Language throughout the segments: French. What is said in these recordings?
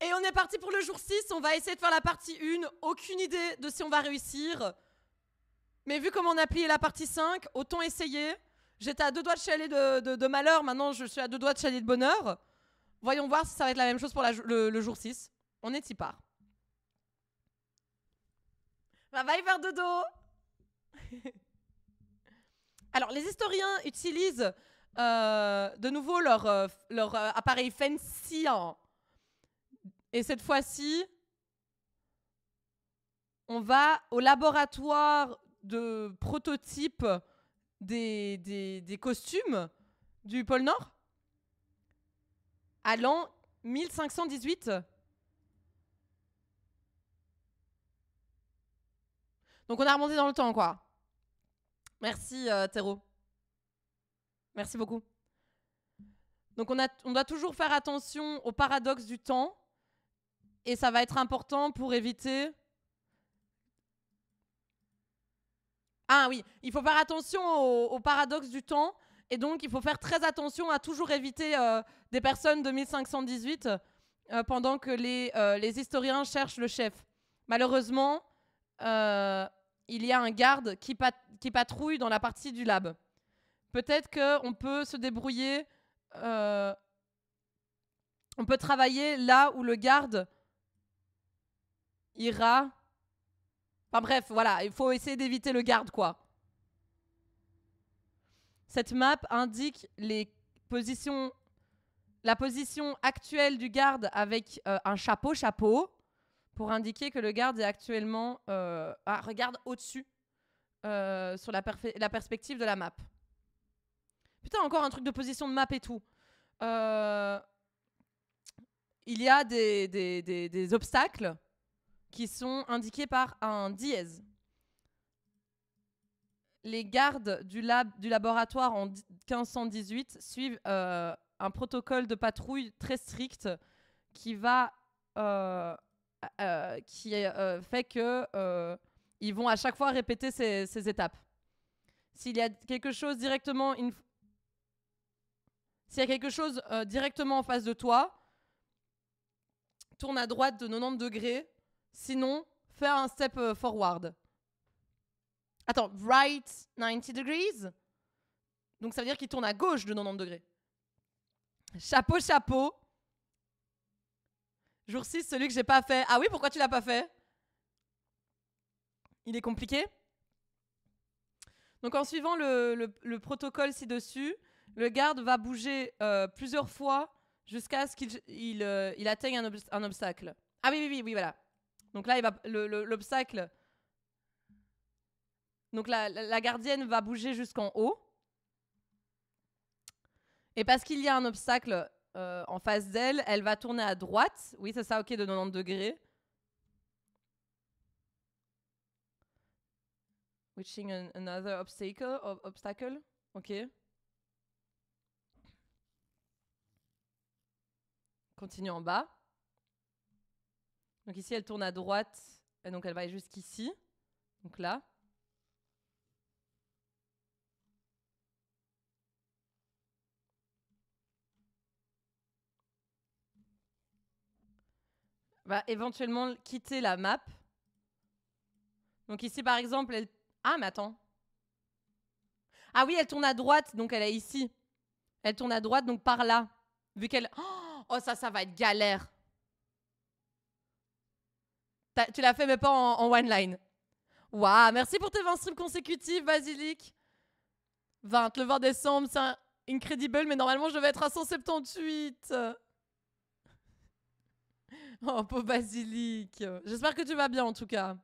Et on est parti pour le jour 6. On va essayer de faire la partie 1. Aucune idée de si on va réussir. Mais vu comment on a plié la partie 5, autant essayer. J'étais à 2 doigts de chialer de malheur. Maintenant, je suis à 2 doigts de chialer de bonheur. Voyons voir si ça va être la même chose pour le jour 6. On est y part. Va y faire dodo. Alors, les historiens utilisent de nouveau leur appareil fancy. Et cette fois-ci, on va au laboratoire de prototype des costumes du pôle Nord à l'an 1518. Donc on a remonté dans le temps, quoi. Merci, Théro. Merci beaucoup. Donc on doit toujours faire attention au paradoxe du temps. Et ça va être important pour éviter... Ah oui, il faut faire attention au paradoxe du temps. Et donc, il faut faire très attention à toujours éviter des personnes de 1518 pendant que les historiens cherchent le chef. Malheureusement, il y a un garde qui patrouille dans la partie du lab. Peut-être qu'on peut se débrouiller... on peut travailler là où le garde ira... Enfin bref, voilà, il faut essayer d'éviter le garde, quoi. Cette map indique la position actuelle du garde avec un chapeau, pour indiquer que le garde est actuellement... regarde au-dessus, sur la perspective de la map. Putain, encore un truc de position de map et tout. Il y a des obstacles qui sont indiqués par un dièse. Les gardes du laboratoire en 1518 suivent un protocole de patrouille très strict qui fait que ils vont à chaque fois répéter ces étapes. S'il y a quelque chose directement directement en face de toi, tourne à droite de 90 degrés. Sinon, fais un step forward. Attends, right 90 degrees. Donc ça veut dire qu'il tourne à gauche de 90 degrés. Chapeau. Jour 6, celui que j'ai pas fait. Ah oui, pourquoi tu l'as pas fait? Il est compliqué. Donc en suivant le protocole ci-dessus, le garde va bouger plusieurs fois jusqu'à ce qu'il atteigne un obstacle. Ah oui, voilà. Donc là, l'obstacle... Donc la gardienne va bouger jusqu'en haut. Et parce qu'il y a un obstacle en face d'elle, elle va tourner à droite. Oui, c'est ça, ok, de 90 degrés. Reaching another obstacle. Ok. Continue en bas. Donc ici, elle tourne à droite. Et donc, elle va jusqu'ici. Donc là. Va éventuellement quitter la map. Donc ici, par exemple, elle... Ah, mais attends. Ah oui, elle tourne à droite, donc elle est ici. Elle tourne à droite, donc par là. Vu qu'elle... Oh, ça va être galère. Tu l'as fait, mais pas en one line. Waouh, merci pour tes 20 streams consécutifs, Basilic. 20, le 20 décembre, c'est incredible, mais normalement, je devais être à 178. Oh, pauvre Basilic. J'espère que tu vas bien, en tout cas.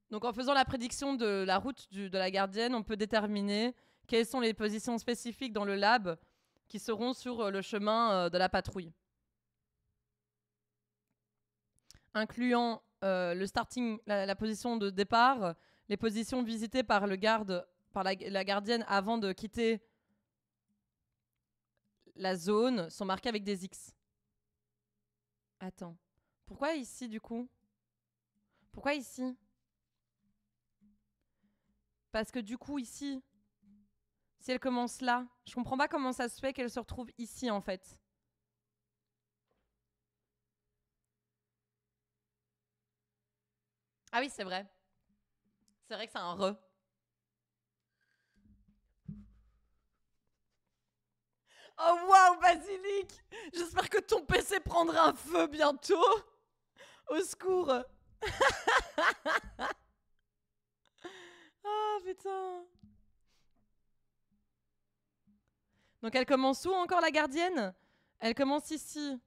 Donc, en faisant la prédiction de la route de la gardienne, on peut déterminer quelles sont les positions spécifiques dans le lab qui seront sur le chemin de la patrouille. Incluant le starting, la position de départ, les positions visitées par le garde, par la gardienne avant de quitter la zone sont marquées avec des X. Attends. Pourquoi ici, du coup? Pourquoi ici? Parce que du coup, ici, si elle commence là, je comprends pas comment ça se fait qu'elle se retrouve ici, en fait. Ah oui, c'est vrai. C'est vrai que c'est un re. Oh waouh, Basilic! J'espère que ton PC prendra un feu bientôt. Au secours. Ah putain. Donc elle commence où encore la gardienne? Elle commence ici.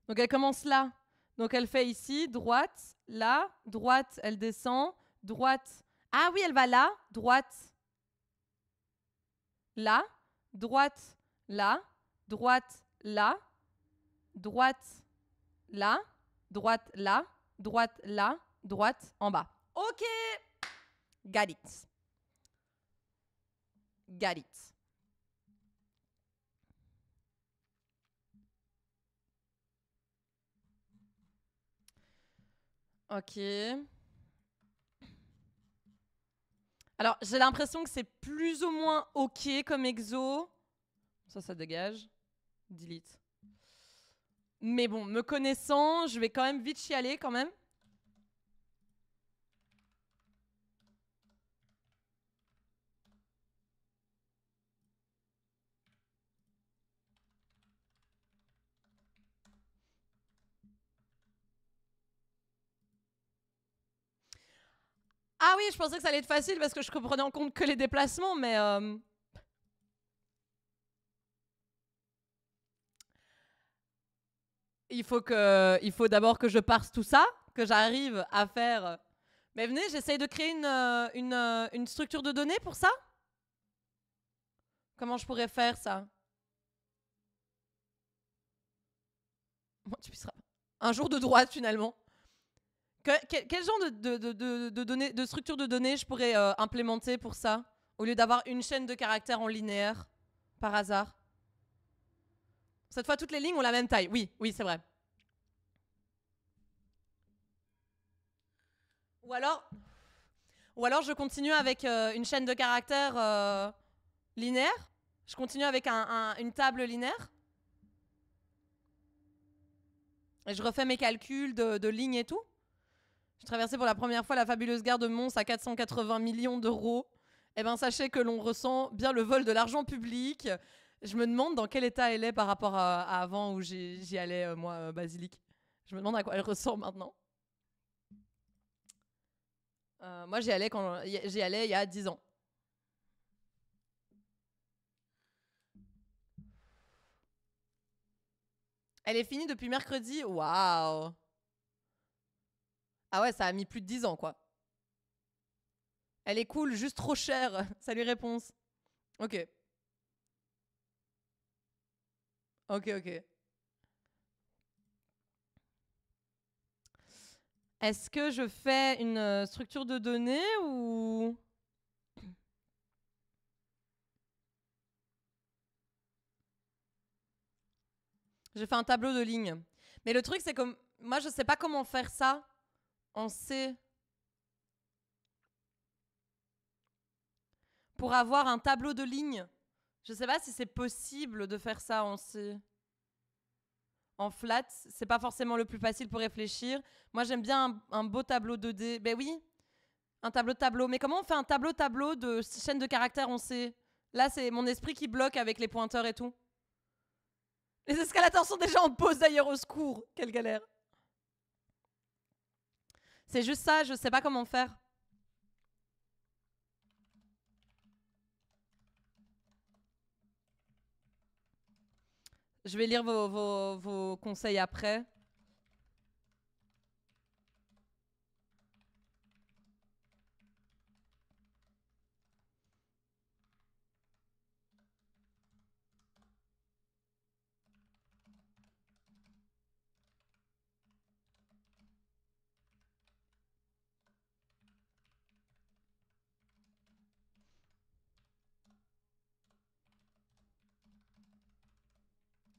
Donc elle commence là. Donc elle fait ici, droite, là, droite, elle descend, droite. Ah oui, elle va là, droite, là, droite, là, droite, là, droite, là, droite, là, droite, là, droite, en bas. Ok, got it. Got it. Ok. Alors, j'ai l'impression que c'est plus ou moins ok comme exo. Ça dégage. Delete. Mais bon, me connaissant, je vais quand même vite chialer quand même. Ah oui, je pensais que ça allait être facile parce que je comprenais en compte que les déplacements, mais... il faut d'abord que je parse tout ça, que j'arrive à faire... Mais venez, j'essaye de créer une structure de données pour ça. Comment je pourrais faire ça? Moi, tu puisseras. Un jour de droite, finalement. Quel genre de données, de structure de données je pourrais implémenter pour ça, au lieu d'avoir une chaîne de caractères en linéaire, par hasard? Cette fois, toutes les lignes ont la même taille. Oui, oui, c'est vrai. Ou alors, ou alors je continue avec une chaîne de caractères linéaire. Je continue avec une table linéaire. Et je refais mes calculs de lignes et tout. J'ai traversé pour la première fois la fabuleuse gare de Mons à 480 millions d'euros. Eh bien, sachez que l'on ressent bien le vol de l'argent public. Je me demande dans quel état elle est par rapport à avant où j'y allais, moi, Basilic. Je me demande à quoi elle ressent maintenant. Moi, j'y allais il y a 10 ans. Elle est finie depuis mercredi. Waouh! Ah ouais, ça a mis plus de 10 ans, quoi. Elle est cool, juste trop chère. Salut, réponse. Ok. Ok, ok. Est-ce que je fais une structure de données ou... Je fais un tableau de lignes. Mais le truc, c'est que moi, je sais pas comment faire ça en C. Pour avoir un tableau de lignes. Je sais pas si c'est possible de faire ça en C. En flat, c'est pas forcément le plus facile pour réfléchir. Moi, j'aime bien un beau tableau 2D. Ben oui, un tableau. Mais comment on fait un tableau de chaîne de caractères en C? Là, c'est mon esprit qui bloque avec les pointeurs et tout. Les escalators sont déjà en pause d'ailleurs, au secours. Quelle galère. C'est juste ça, je sais pas comment faire. Je vais lire vos conseils après.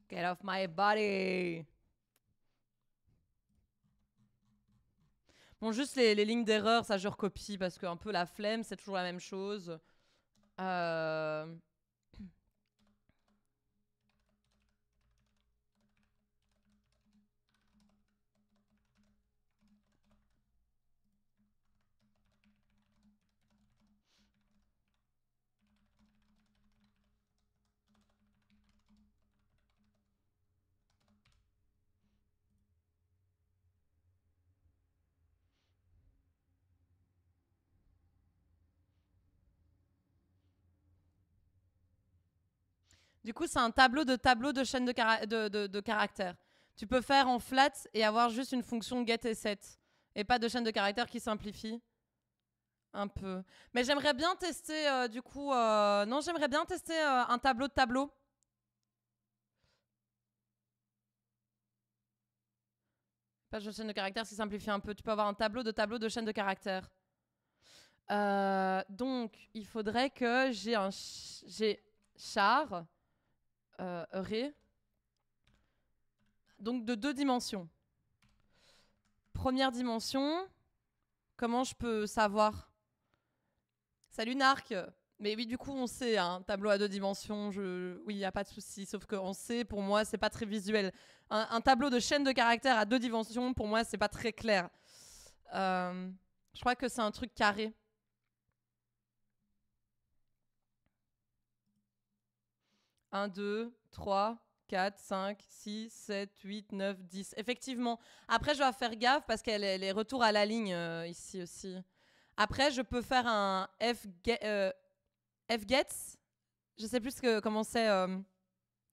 Get off my body. Bon, juste les lignes d'erreur, ça je recopie parce que un peu la flemme, c'est toujours la même chose. Du coup, c'est un tableau de chaîne de caractères. Tu peux faire en flat et avoir juste une fonction get et set. Et pas de chaîne de caractères qui simplifie un peu. Mais j'aimerais bien tester, du coup... non, j'aimerais bien tester un tableau de tableau. Page de chaîne de caractères qui simplifie un peu. Tu peux avoir un tableau de chaîne de caractères. Donc, il faudrait que j'ai char... array, donc de 2 dimensions. Première dimension, comment je peux savoir? Salut Narc. Mais oui, du coup, on sait, un tableau à 2 dimensions, oui, il n'y a pas de souci. Sauf qu'on sait, pour moi, c'est pas très visuel. Un tableau de chaîne de caractères à 2 dimensions, pour moi, c'est pas très clair. Je crois que c'est un truc carré. Un, 2, 3, 4, 5, 6, 7, 8, 9, 10. Effectivement. Après, je dois faire gaffe parce qu'elle est les retours à la ligne ici aussi. Après, je peux faire un fgets. Je sais plus comment c'est.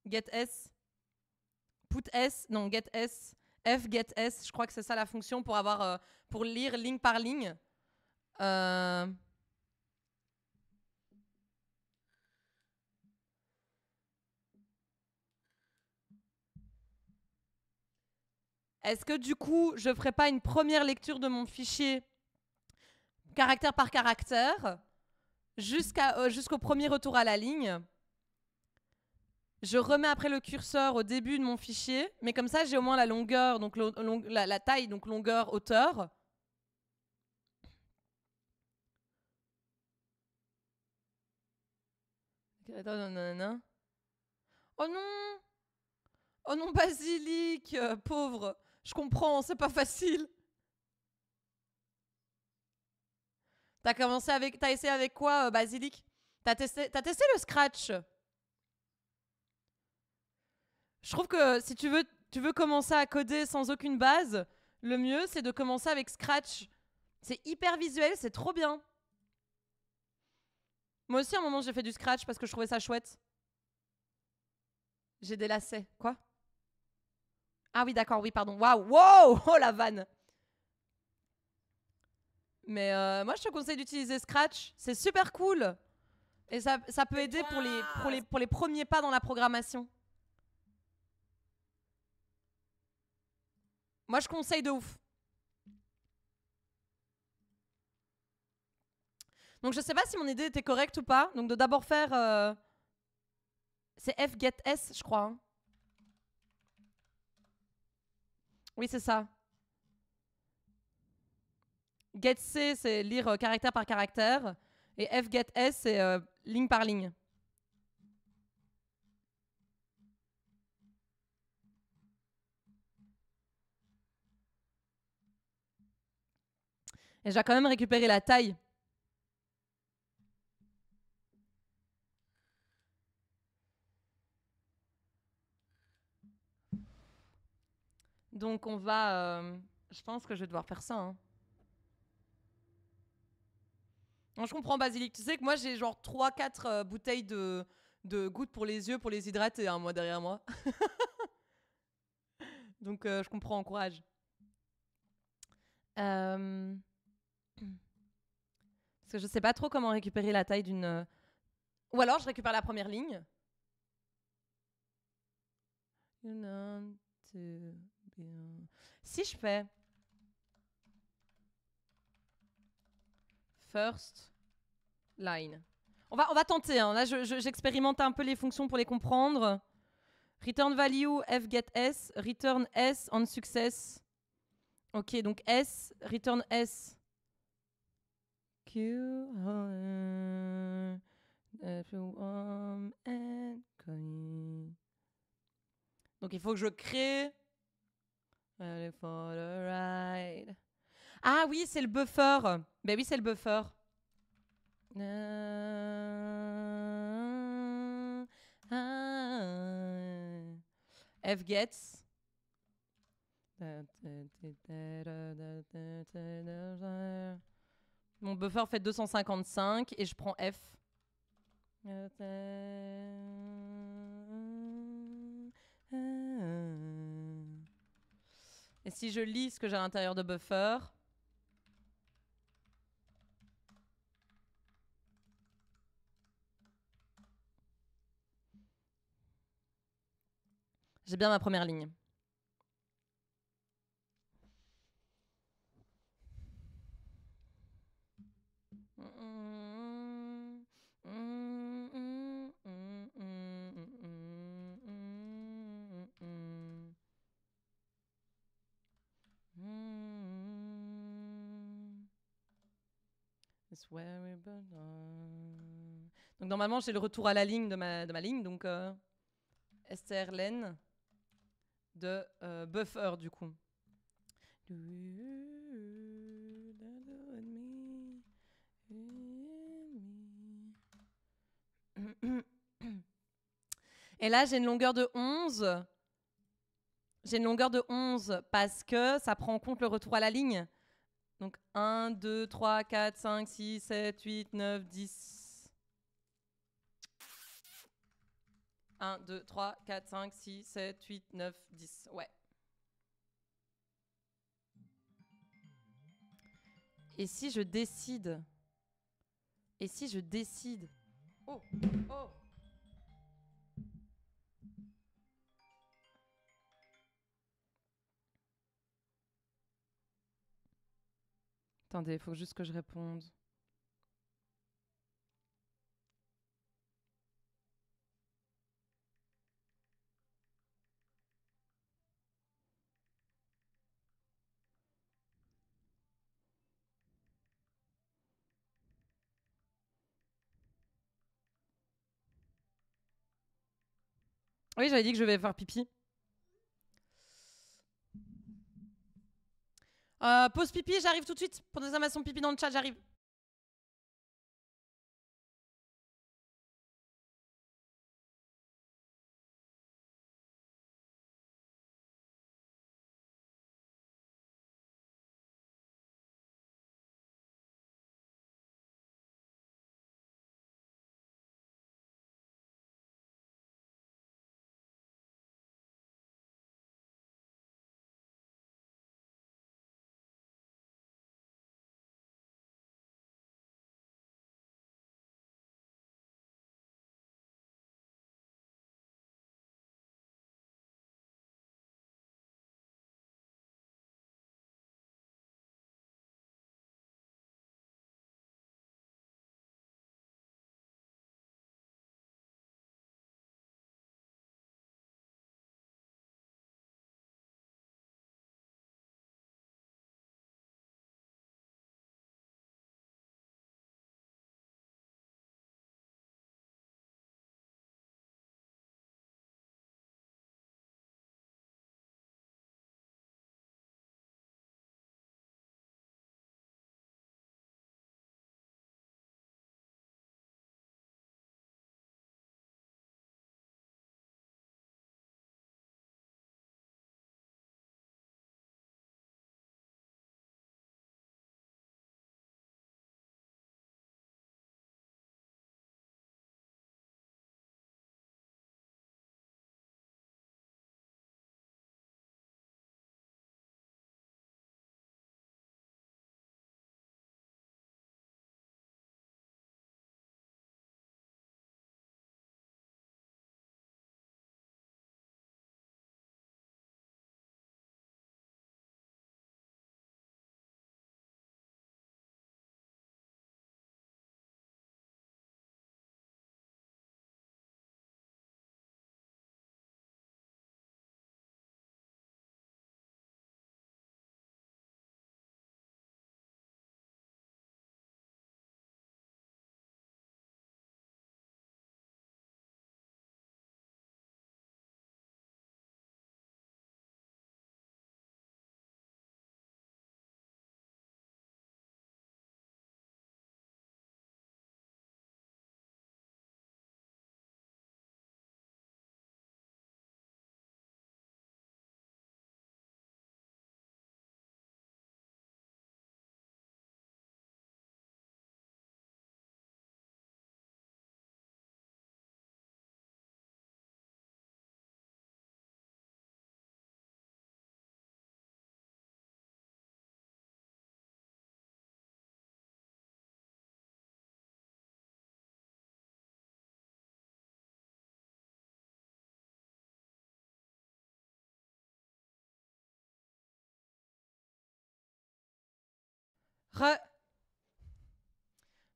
Get s. Put s. Non, get s. Fget s. Je crois que c'est ça la fonction pour avoir pour lire ligne par ligne. Est-ce que du coup, je ferai pas une première lecture de mon fichier caractère par caractère jusqu'au premier retour à la ligne? Je remets après le curseur au début de mon fichier, mais comme ça, j'ai au moins la longueur, donc la taille, donc longueur, hauteur. Oh non! Oh non, Basilic, pauvre. Je comprends, c'est pas facile. T'as essayé avec quoi, Basilic? T'as testé le Scratch? Je trouve que si tu veux commencer à coder sans aucune base, le mieux, c'est de commencer avec Scratch. C'est hyper visuel, c'est trop bien. Moi aussi, à un moment, j'ai fait du Scratch parce que je trouvais ça chouette. J'ai des lacets. Quoi? Ah oui, d'accord, oui, pardon. Waouh, wow, oh la vanne. Mais moi, je te conseille d'utiliser Scratch. C'est super cool. Et ça peut aider pour les premiers pas dans la programmation. Moi, je conseille de ouf. Donc, je sais pas si mon idée était correcte ou pas. Donc, de d'abord faire... C'est fgetS, je crois. Hein. Oui, c'est ça. GetC, c'est lire caractère par caractère. Et fgetS, c'est ligne par ligne. Et j'ai quand même récupéré la taille. Donc on va... je pense que je vais devoir faire ça. Hein. Non, je comprends, Basilic. Tu sais que moi, j'ai genre 3-4 bouteilles de gouttes pour les yeux, pour les hydrater, hein, moi, derrière moi. Donc je comprends, encourage. Parce que je sais pas trop comment récupérer la taille d'une... Ou alors, je récupère la première ligne. Si je fais first line. On va tenter. Hein. Là, j'expérimente un peu les fonctions pour les comprendre. Return value fgetS, return S on success. Ok, donc S, return S. Q, donc il faut que je crée. For the ride. Ah oui, c'est le buffer. Ben oui, c'est le buffer. F gets. Mon buffer fait 255 et je prends F. Et si je lis ce que j'ai à l'intérieur de buffer, j'ai bien ma première ligne. Donc normalement j'ai le retour à la ligne de ma ligne, donc strlen de buffer du coup. Et là j'ai une longueur de 11. J'ai une longueur de 11 parce que ça prend en compte le retour à la ligne. Donc 1, 2, 3, 4, 5, 6, 7, 8, 9, 10. 1, 2, 3, 4, 5, 6, 7, 8, 9, 10. Ouais. Et si je décide... Et si je décide... Oh, oh. Attendez, il faut juste que je réponde. Oui, j'avais dit que je vais faire pipi. Pause pipi, j'arrive tout de suite. Pour des exclamations pipi dans le chat, j'arrive.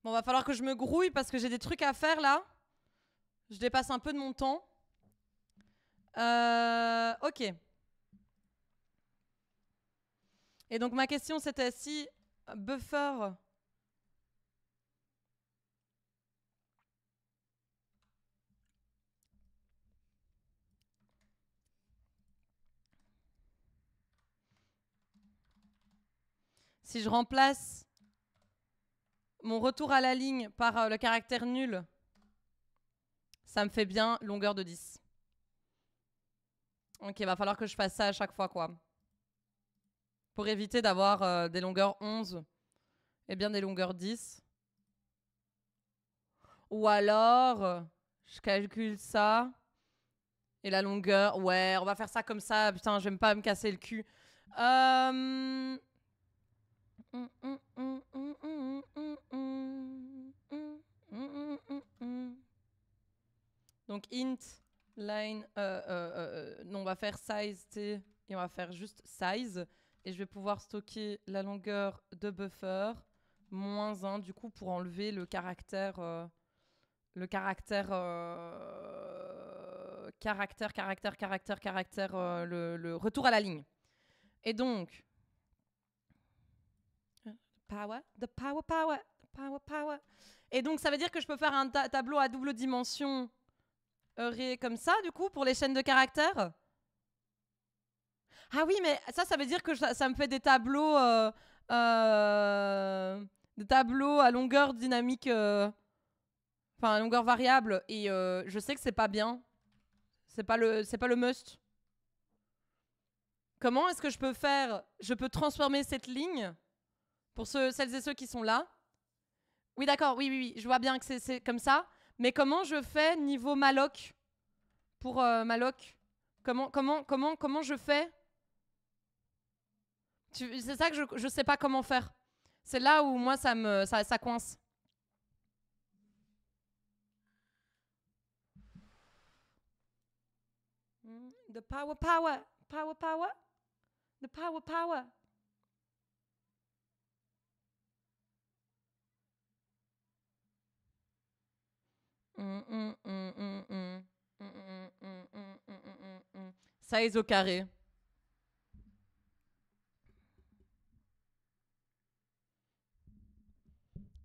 Bon, va falloir que je me grouille parce que j'ai des trucs à faire là. Je dépasse un peu de mon temps. Ok. Et donc ma question c'était si buffer... Si je remplace mon retour à la ligne par le caractère nul, ça me fait bien longueur de 10. Ok, va falloir que je fasse ça à chaque fois, quoi. Pour éviter d'avoir des longueurs 11 et bien des longueurs 10. Ou alors, je calcule ça. Et la longueur, ouais, on va faire ça comme ça. Putain, je vais pas me casser le cul. Donc int line, non, on va faire size t et on va faire juste size et je vais pouvoir stocker la longueur de buffer moins 1 du coup pour enlever le caractère le retour à la ligne. Et donc power. Et donc ça veut dire que je peux faire un tableau à double dimension comme ça du coup pour les chaînes de caractères. Ah oui, mais ça veut dire que ça me fait des tableaux à longueur dynamique enfin à longueur variable et je sais que c'est pas bien. C'est pas le must. Comment est-ce que je peux faire? Je peux transformer cette ligne pour celles et ceux qui sont là. Oui, d'accord, oui, je vois bien que c'est comme ça. Mais comment je fais niveau malloc pour malloc? Comment je fais? C'est ça que je sais pas comment faire. C'est là où moi ça coince. The power. The power. Size au carré.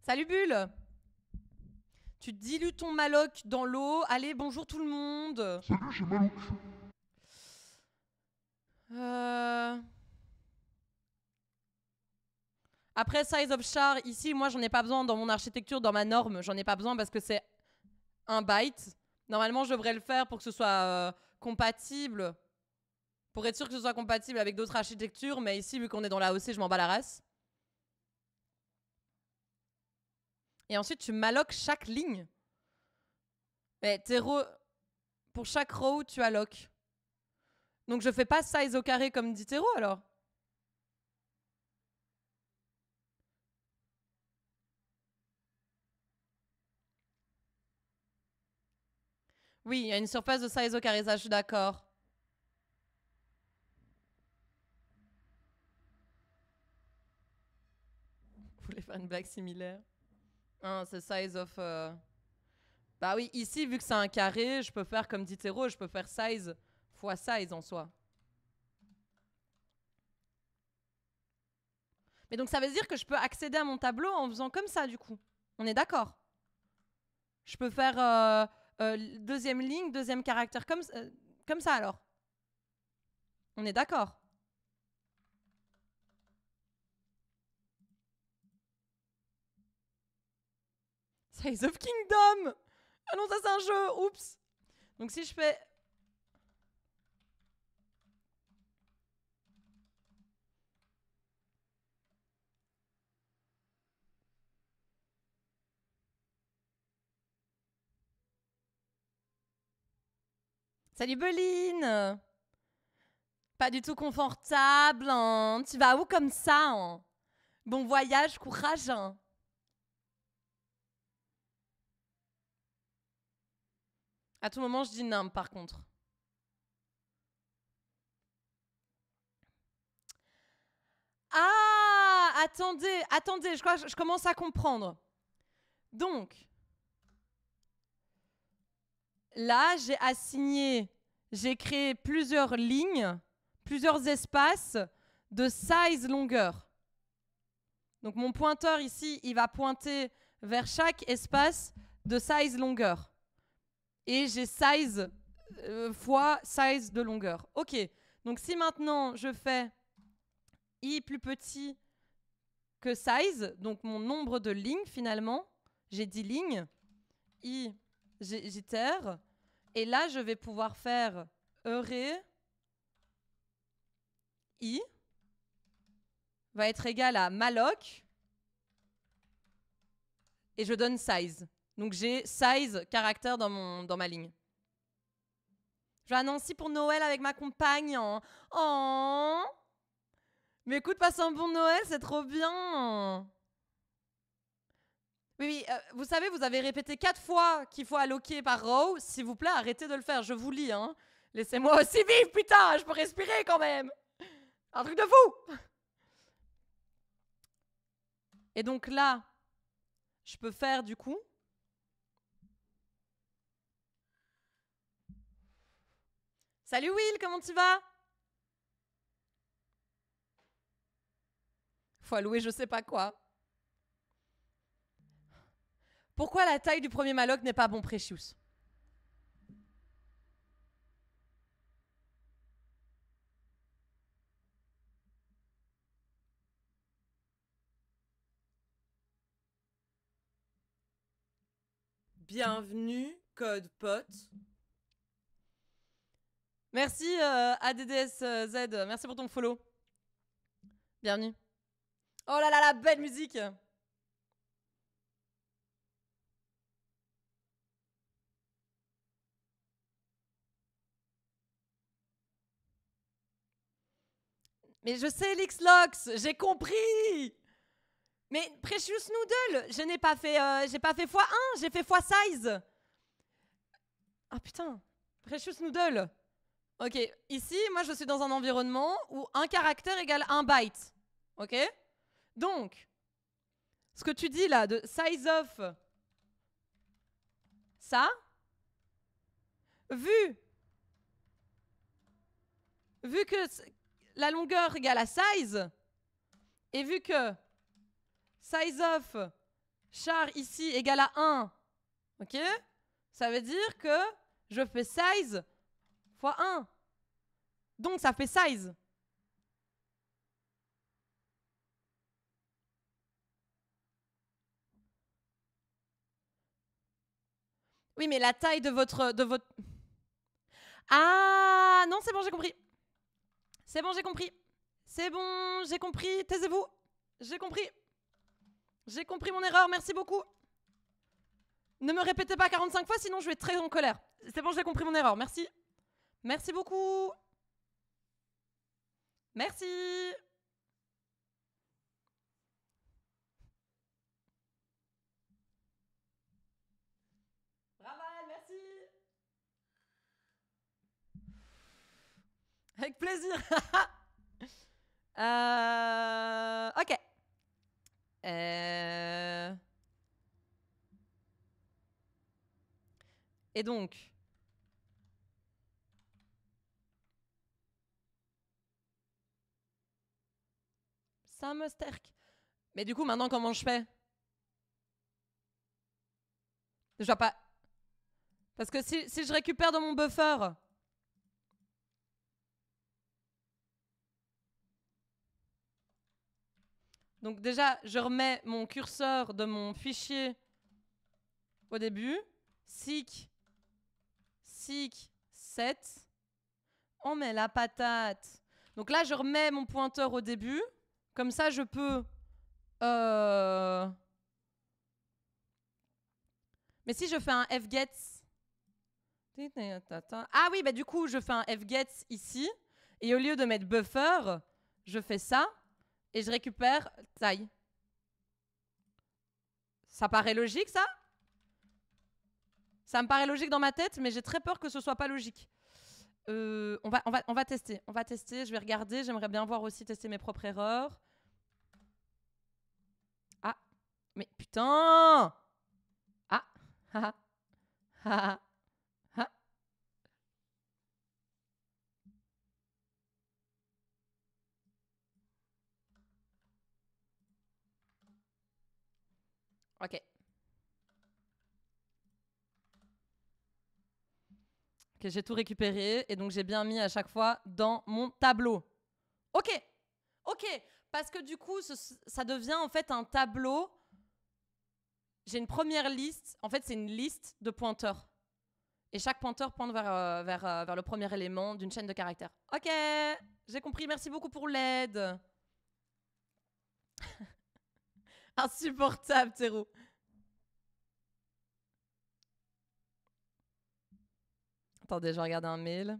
Salut Bulle. Tu dilues ton malloc dans l'eau. Allez, bonjour tout le monde. Salut, j'ai Malouk. Après, size of char, ici, moi, j'en ai pas besoin dans mon architecture, dans ma norme. J'en ai pas besoin parce que c'est un byte. Normalement, je devrais le faire pour que ce soit compatible. Pour être sûr que ce soit compatible avec d'autres architectures. Mais ici, vu qu'on est dans la OC, je m'en bats la race. Et ensuite, tu mallocs chaque ligne. Mais pour chaque row, tu allocs. Donc, je fais pas size au carré comme dit Théro, alors. Oui, il y a une surface de size au carré, ça, je suis d'accord. Vous voulez faire une blague similaire? Hein, c'est size of... Bah oui, ici, vu que c'est un carré, je peux faire comme dit Théro, je peux faire size fois size en soi. Mais donc ça veut dire que je peux accéder à mon tableau en faisant comme ça, du coup. On est d'accord? Je peux faire deuxième ligne, deuxième caractère comme ça, alors. On est d'accord? Size of Kingdom! Ah non, ça c'est un jeu! Oups! Donc si je fais... Salut Beline! Pas du tout confortable, hein. Tu vas où comme ça, hein? Bon voyage, courage, hein. À tout moment, je dis non, par contre. attendez, je crois que je commence à comprendre. Donc, là, j'ai créé plusieurs lignes, plusieurs espaces de size longueur. Donc, mon pointeur ici, il va pointer vers chaque espace de size longueur. Et j'ai size fois size de longueur. Ok, donc si maintenant je fais i plus petit que size, donc mon nombre de lignes finalement, j'ai 10 lignes, i j'itère, et là je vais pouvoir faire array i va être égal à malloc, et je donne size. Donc j'ai size caractère dans ma ligne. Je vais à Nancy pour Noël avec ma compagne. Oh. Mais écoute, passe un bon Noël, c'est trop bien. Oui, vous savez, vous avez répété 4 fois qu'il faut alloquer par row. S'il vous plaît, arrêtez de le faire, je vous lis. Hein. Laissez-moi aussi vivre, putain, je peux respirer quand même. Un truc de fou. Et donc là, je peux faire du coup... Salut Will, comment tu vas? Faut allouer je sais pas quoi. Pourquoi la taille du premier malloc n'est pas bon, Precious? Bienvenue, code pote. Merci ADDSZ, merci pour ton follow. Bienvenue. Oh là là, la belle musique. Mais je sais, Lixlox, j'ai compris. Mais Precious Noodle, je n'ai pas fait, j'ai pas fait x1, j'ai fait x-size. Ah putain, Precious Noodle. Ok, ici, moi je suis dans un environnement où un caractère égale un byte. Ok? Donc, ce que tu dis là de size of ça, vu que la longueur égale à size, et vu que size of char ici égale à 1, ok? Ça veut dire que je fais size fois 1. Donc ça fait size. Oui, mais la taille de votre... Ah non, c'est bon, j'ai compris. C'est bon, j'ai compris. C'est bon, j'ai compris. Taisez-vous. J'ai compris. J'ai compris mon erreur, merci beaucoup. Ne me répétez pas 45 fois, sinon je vais être très en colère. C'est bon, j'ai compris mon erreur, merci. Merci beaucoup. Merci. Raval, merci. Avec plaisir. Ok. Et donc... Ça me sterk. Mais du coup, maintenant, comment je fais? Je dois pas... Parce que si je récupère dans mon buffer... Donc déjà, je remets mon curseur de mon fichier au début. Seek 7. On met la patate. Donc là, je remets mon pointeur au début. Comme ça, je peux... Mais si je fais un fgets... Ah oui, bah du coup, je fais un fgets ici. Et au lieu de mettre buffer, je fais ça. Et je récupère taille. Ça paraît logique, ça? Ça me paraît logique dans ma tête, mais j'ai très peur que ce soit pas logique. On va tester. On va tester, je vais regarder. J'aimerais bien voir aussi tester mes propres erreurs. Mais putain. Ah. Ha, ha, ha. Ok. Ok, j'ai tout récupéré et donc j'ai bien mis à chaque fois dans mon tableau. Ok. Ok. Parce que du coup, ça devient en fait un tableau. J'ai une première liste. En fait, c'est une liste de pointeurs. Et chaque pointeur pointe vers le premier élément d'une chaîne de caractères. Ok, j'ai compris. Merci beaucoup pour l'aide. Insupportable, Théro. Attendez, je vais regarder un mail.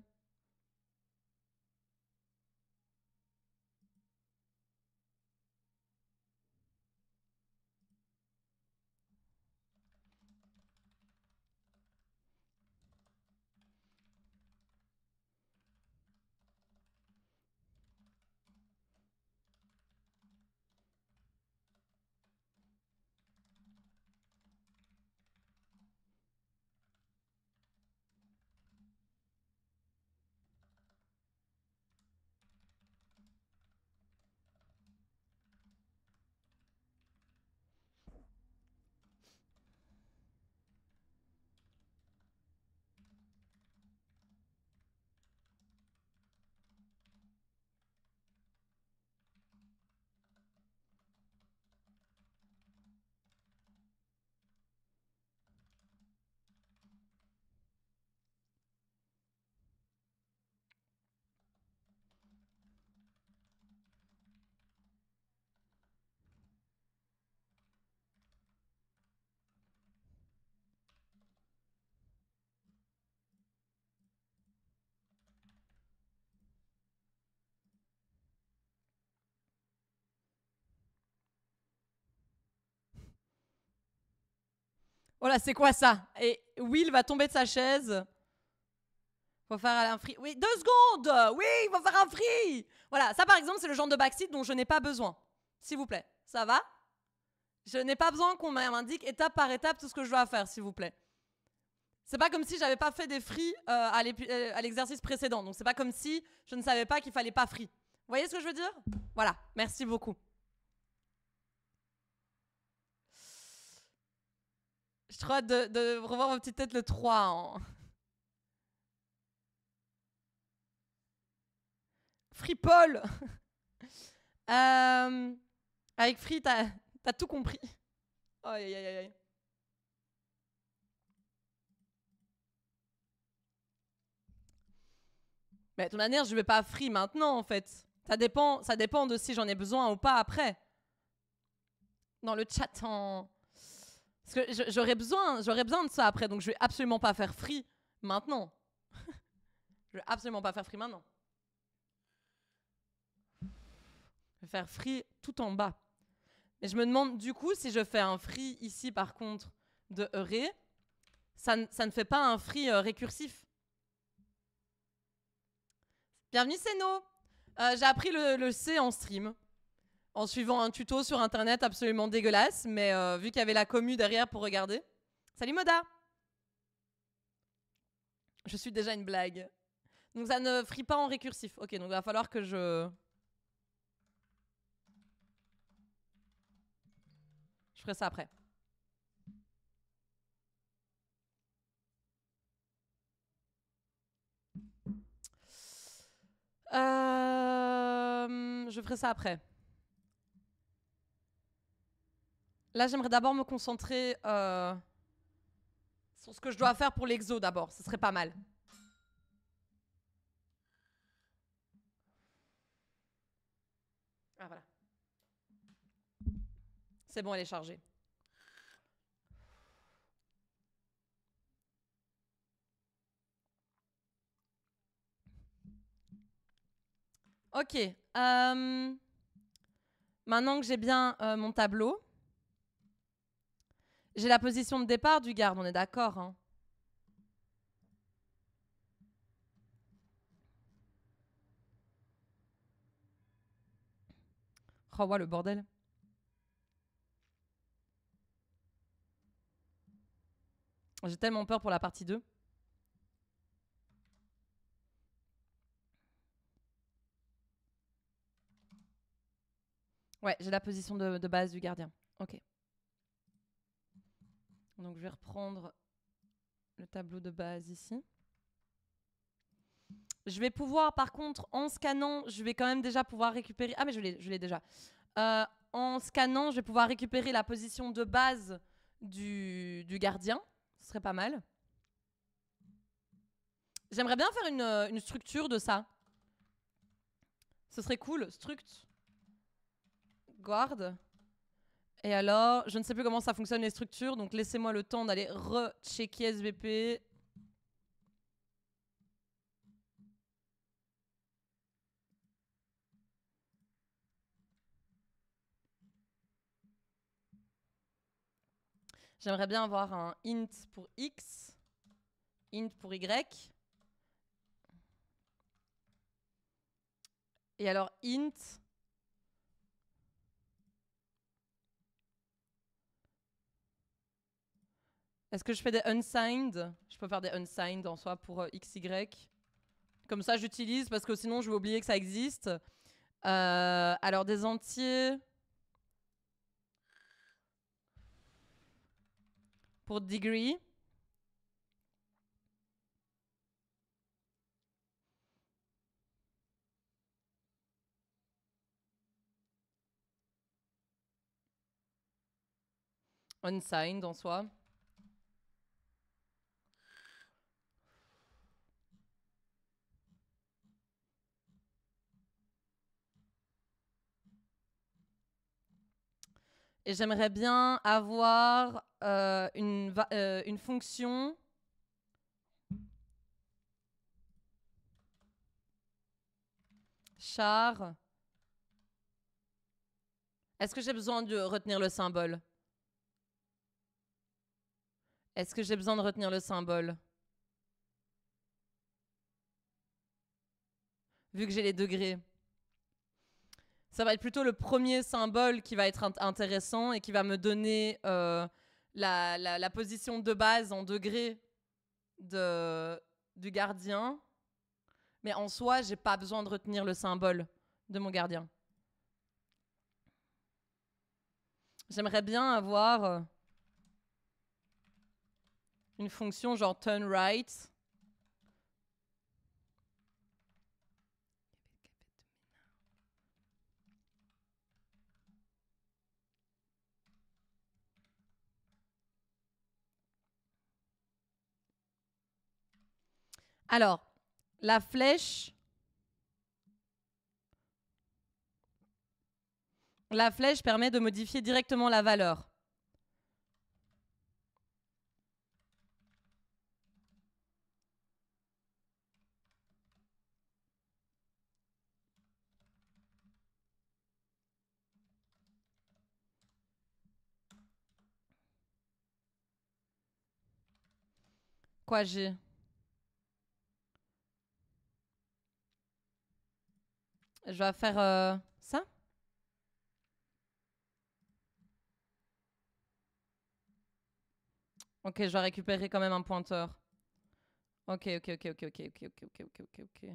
Voilà, c'est quoi ça? Et Will va tomber de sa chaise. Faut faire un free. Oui, 2 secondes. Oui, il faut faire un free. Voilà, ça par exemple, c'est le genre de backseat dont je n'ai pas besoin. S'il vous plaît. Ça va? Je n'ai pas besoin qu'on m'indique étape par étape tout ce que je dois faire, s'il vous plaît. C'est pas comme si j'avais pas fait des free à l'exercice précédent. Donc c'est pas comme si je ne savais pas qu'il fallait pas free. Vous voyez ce que je veux dire? Voilà, merci beaucoup. Je trop hâte de revoir vos petites têtes le 3 en... Free Paul. Avec Free, t'as tout compris. Aïe, aïe, aïe, aïe. Mais de toute manière, je vais pas free maintenant, en fait. Ça dépend de si j'en ai besoin ou pas après. Dans le chat en... Parce que j'aurais besoin de ça après, donc je vais absolument pas faire free maintenant. Je vais absolument pas faire free maintenant. Je vais faire free tout en bas. Mais je me demande du coup si je fais un free ici par contre de Euré, ça ne fait pas un free récursif. Bienvenue Seno. J'ai appris le C en stream en suivant un tuto sur internet absolument dégueulasse, mais vu qu'il y avait la commu derrière pour regarder. Salut Moda. Je suis déjà une blague. Donc ça ne free pas en récursif. Ok, donc il va falloir que je ferai ça après. Je ferai ça après. Là, j'aimerais d'abord me concentrer sur ce que je dois faire pour l'exo d'abord. Ce serait pas mal. Ah voilà. C'est bon, elle est chargée. Ok. Maintenant que j'ai bien mon tableau, j'ai la position de départ du garde, on est d'accord, hein? Oh, ouais, le bordel. J'ai tellement peur pour la partie 2. Ouais, j'ai la position de base du gardien. Ok. Donc je vais reprendre le tableau de base ici. Je vais pouvoir, par contre, en scannant, je vais quand même déjà pouvoir récupérer... Ah, mais je l'ai déjà. En scannant, je vais pouvoir récupérer la position de base du gardien. Ce serait pas mal. J'aimerais bien faire une structure de ça. Ce serait cool. Struct. Guard. Et alors, je ne sais plus comment ça fonctionne les structures, donc laissez-moi le temps d'aller rechecker SVP. J'aimerais bien avoir un int pour x, int pour y. Et alors int... Est-ce que je fais des unsigned? Je peux faire des unsigned en soi pour xy. Comme ça, j'utilise parce que sinon, je vais oublier que ça existe. Alors, des entiers... Pour degree. Unsigned en soi. Et j'aimerais bien avoir une fonction char. Est-ce que j'ai besoin de retenir le symbole? Est-ce que j'ai besoin de retenir le symbole? Vu que j'ai les degrés. Ça va être plutôt le premier symbole qui va être intéressant et qui va me donner la position de base en degrés du gardien. Mais en soi, j'ai pas besoin de retenir le symbole de mon gardien. J'aimerais bien avoir une fonction genre turn right. Alors, la flèche... La flèche permet de modifier directement la valeur. Quoi, j'ai... Je vais faire ça. Ok, je vais récupérer quand même un pointeur. Ok, ok, ok, ok, ok, ok, ok, ok, ok, ok, ok.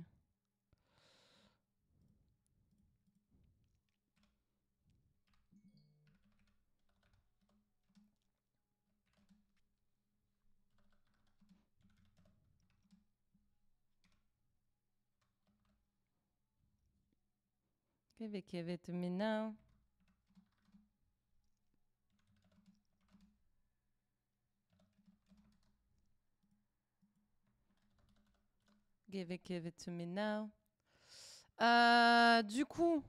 Give it to me now. Give it to me now. Du coup,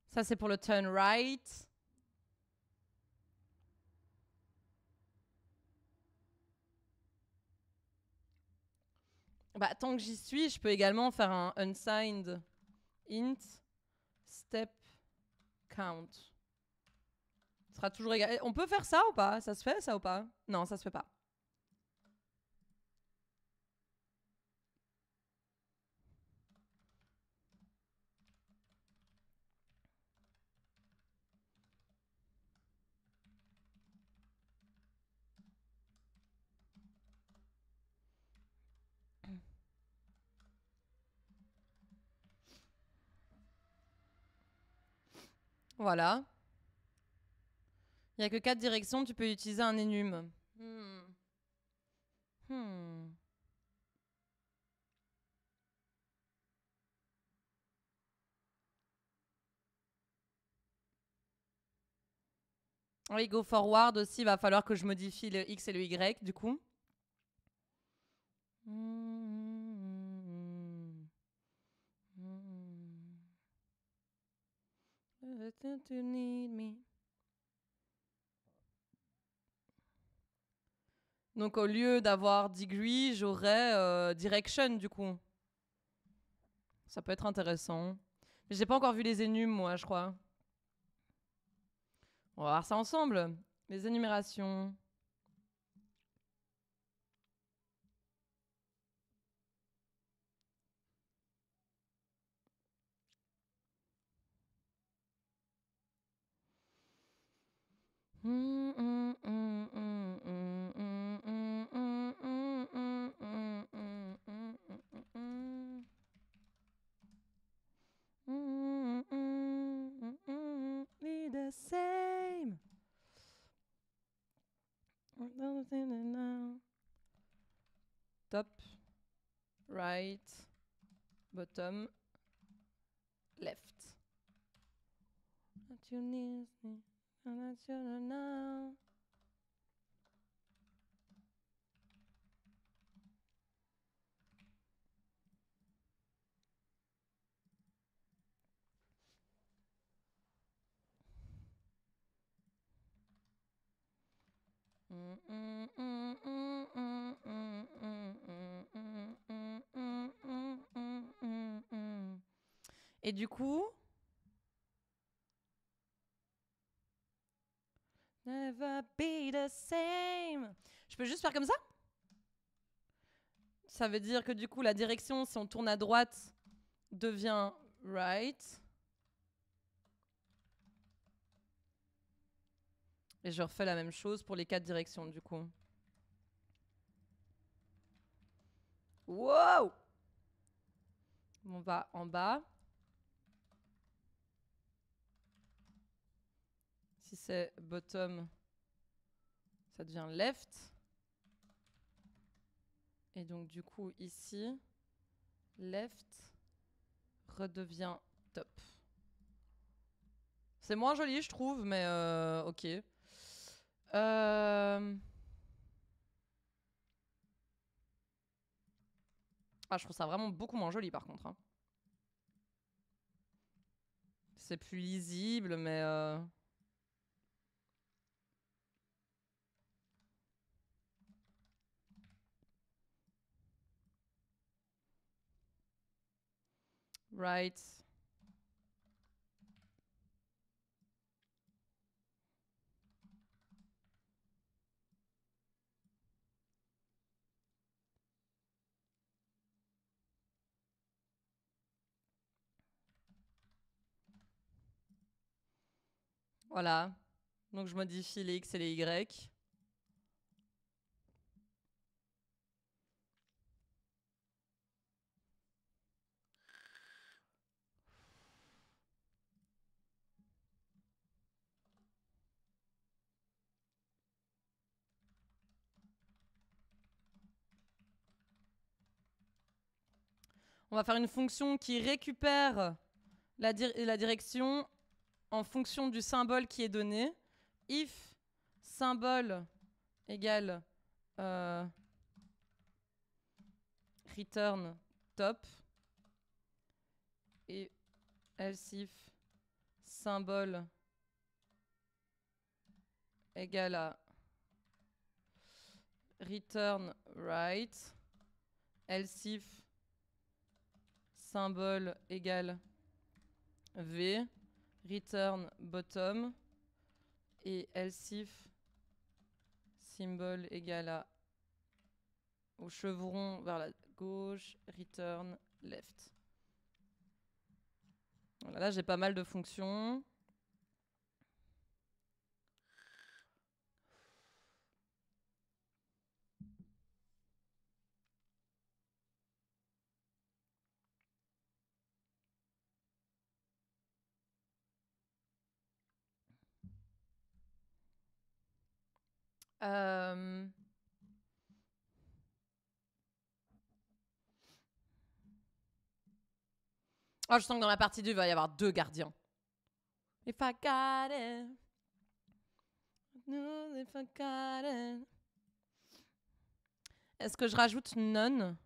ça c'est pour le turn right. Bah, tant que j'y suis, je peux également faire un unsigned int step count. Ce sera toujours égal. On peut faire ça ou pas? Ça se fait ça ou pas? Non, ça se fait pas. Voilà. Il n'y a que 4 directions, tu peux utiliser un énum. Oui, go forward aussi, il va falloir que je modifie le X et le Y du coup. Donc au lieu d'avoir degree, j'aurais direction du coup. Ça peut être intéressant. Mais j'ai pas encore vu les énums moi, je crois. On va voir ça ensemble. Les énumérations. Be the same. Top, right, bottom, left. You need me, now. Et du coup, never be the same. Je peux juste faire comme ça? Ça veut dire que du coup, la direction, si on tourne à droite, devient right. Et je refais la même chose pour les 4 directions du coup. Wow! On va en bas. Si c'est bottom, ça devient left. Et donc du coup ici, left redevient top. C'est moins joli je trouve, mais ok. Ah, je trouve ça vraiment beaucoup moins joli par contre. Hein. C'est plus lisible, mais... Right. Voilà. Donc je modifie les X et les Y. On va faire une fonction qui récupère la direction en fonction du symbole qui est donné. If symbole égale return top et else if symbole égale à return right, else if symbole égale v, return bottom et else if symbole égale à au chevron vers la gauche, return left. Voilà, là j'ai pas mal de fonctions. Euh... Oh, je sens que dans la partie 2, il va y avoir 2 gardiens. If I got it. No, if I got it. Est-ce que je rajoute none?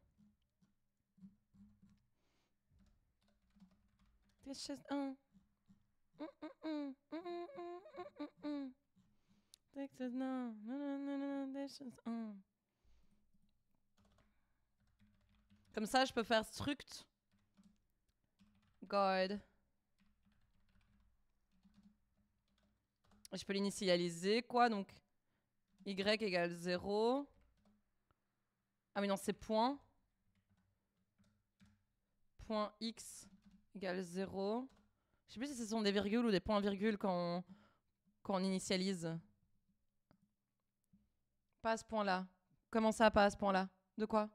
This is Comme ça, je peux faire struct guard. Je peux l'initialiser, quoi, donc y égale 0. Ah oui, non, c'est point. Point x égale 0. Je sais plus si ce sont des virgules ou des points-virgules quand on initialise. Pas à ce point-là. Comment ça, pas à ce point-là? De quoi?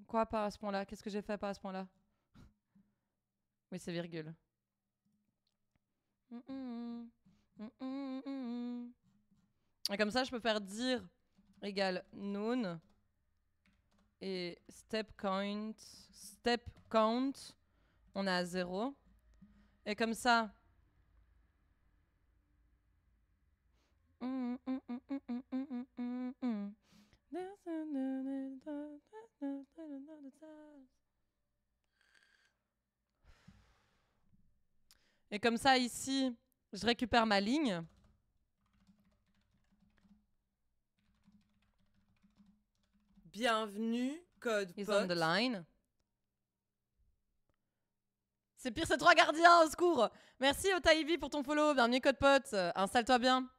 Quoi, pas à ce point-là? Qu'est-ce que j'ai fait pas à ce point-là? Oui, c'est virgule. Et comme ça, je peux faire dire égale known et step count, on est à 0. Et comme ça, et comme ça, ici, je récupère ma ligne. Bienvenue, code Is pot. on the line. C'est pire, c'est 3 gardiens, au secours. Merci Otaibi pour ton follow. Bienvenue code pot. Installe-toi bien.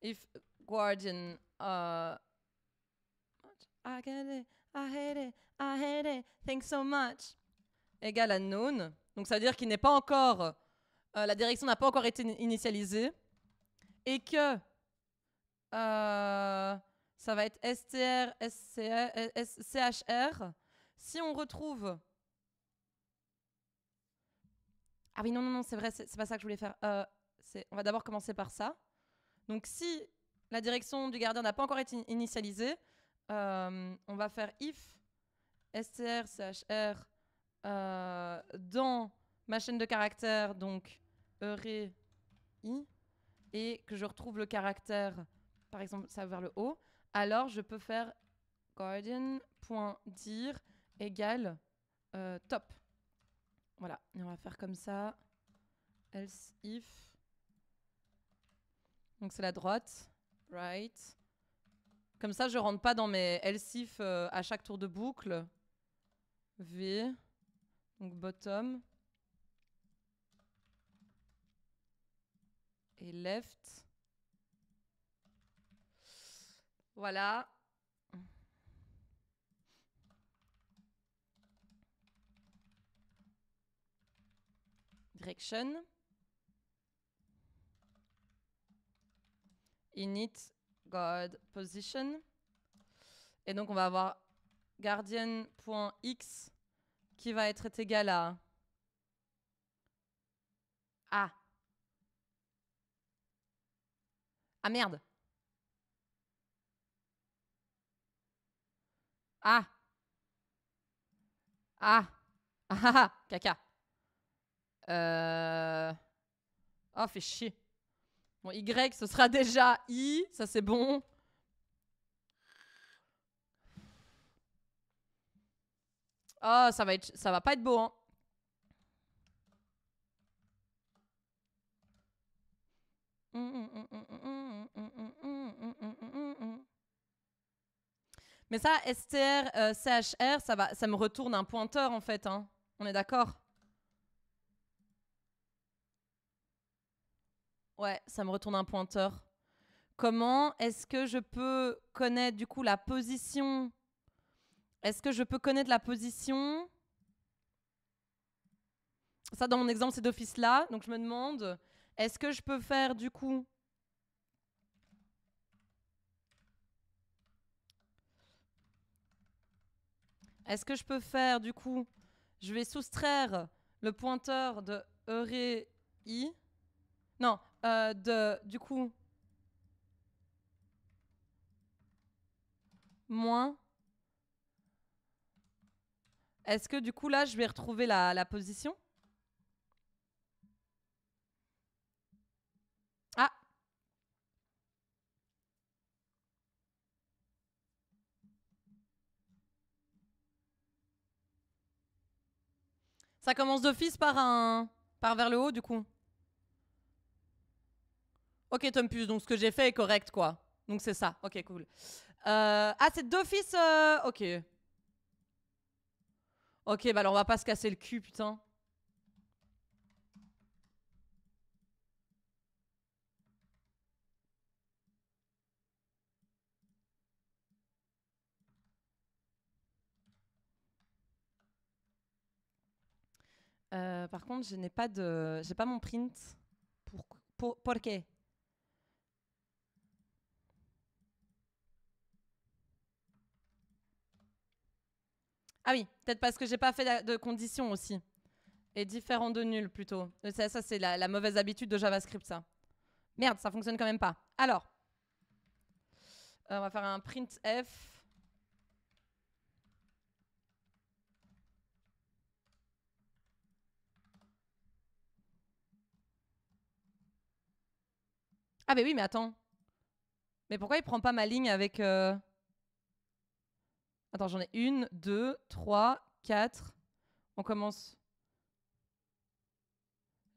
If guardian I get it, I hate it, thanks so much égale à known. Donc ça veut dire qu'il n'est pas encore la direction n'a pas encore été initialisée et que ça va être str, chr. Si on retrouve... Ah oui, non, c'est vrai, c'est pas ça que je voulais faire. On va d'abord commencer par ça. Donc si la direction du gardien n'a pas encore été initialisée, on va faire if str, chr dans ma chaîne de caractères, donc euré i, et que je retrouve le caractère, par exemple, ça vers le haut, alors je peux faire guardian.dir égale top. Voilà, et on va faire comme ça. Else if. Donc c'est la droite. Right. Comme ça, je rentre pas dans mes else if à chaque tour de boucle. V. Donc bottom. Et left. Voilà. Direction. Init guard position. Et donc on va avoir guardian.x qui va être égal à A. Ah merde. Ah. Ah. Ah, caca. Oh, fait chier. Bon, Y, ce sera déjà I, ça c'est bon. Oh, ça va pas être beau, hein. Mais ça, str, chr, ça me retourne un pointeur en fait, hein. On est d'accord? Ouais, ça me retourne un pointeur. Comment est-ce que je peux connaître du coup la position? Est-ce que je peux connaître la position? Ça, dans mon exemple, c'est d'office là. Donc je me demande, est-ce que je peux faire du coup... Est-ce que je peux faire du coup... Je vais soustraire le pointeur de euré i Non, du coup... Moins... Est-ce que du coup là, je vais retrouver la position? Ah! Ça commence d'office par vers le haut, du coup. Ok, Tompus, donc ce que j'ai fait est correct, quoi. Donc c'est ça. Ok, cool. Ah, c'est d'office... Ok. Ok, bah alors on va pas se casser le cul, putain. Par contre, je n'ai pas de... J'ai pas mon print. Por qué? Ah oui, peut-être parce que j'ai pas fait de conditions aussi. Et différent de nul, plutôt. Ça c'est la mauvaise habitude de JavaScript, ça. Merde, ça fonctionne quand même pas. Alors, on va faire un printf. Ah bah oui, mais attends. Mais pourquoi il prend pas ma ligne avec... Attends, j'en ai une, deux, trois, quatre. On commence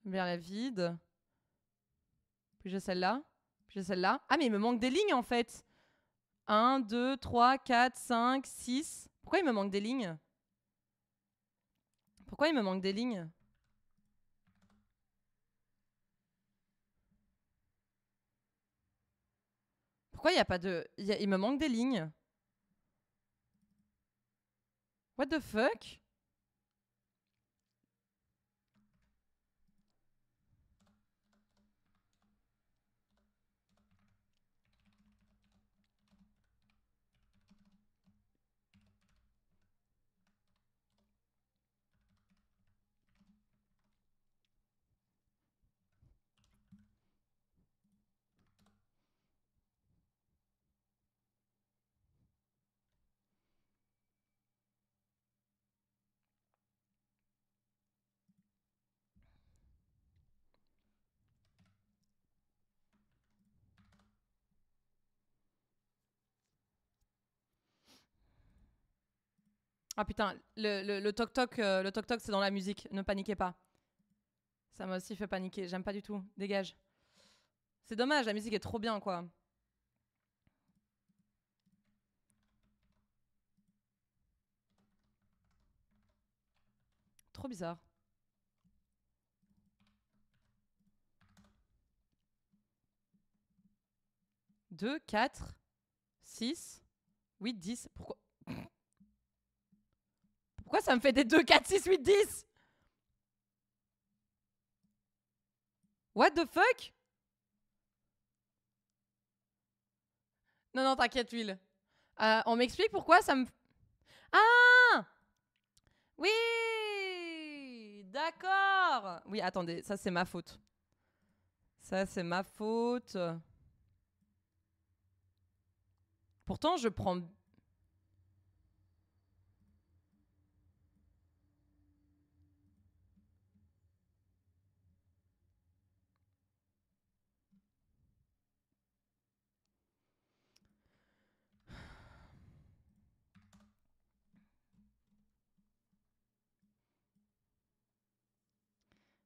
vers la vide. Puis j'ai celle-là. Puis j'ai celle-là. Ah, mais il me manque des lignes, en fait. 1, 2, 3, 4, 5, 6. Pourquoi il me manque des lignes? Pourquoi il me manque des lignes? Pourquoi il n'y a pas de... Il me manque des lignes. What the fuck? Ah putain, le toc-toc, c'est dans la musique. Ne paniquez pas. Ça m'a aussi fait paniquer. J'aime pas du tout. Dégage. C'est dommage, la musique est trop bien, quoi. Trop bizarre. 2, 4, 6, 8, 10. Pourquoi ça me fait des 2, 4, 6, 8, 10? What the fuck? Non, non, t'inquiète, Will. On m'explique pourquoi ça me... Ah! Oui! D'accord! Oui, attendez, ça c'est ma faute. Ça c'est ma faute. Pourtant, je prends...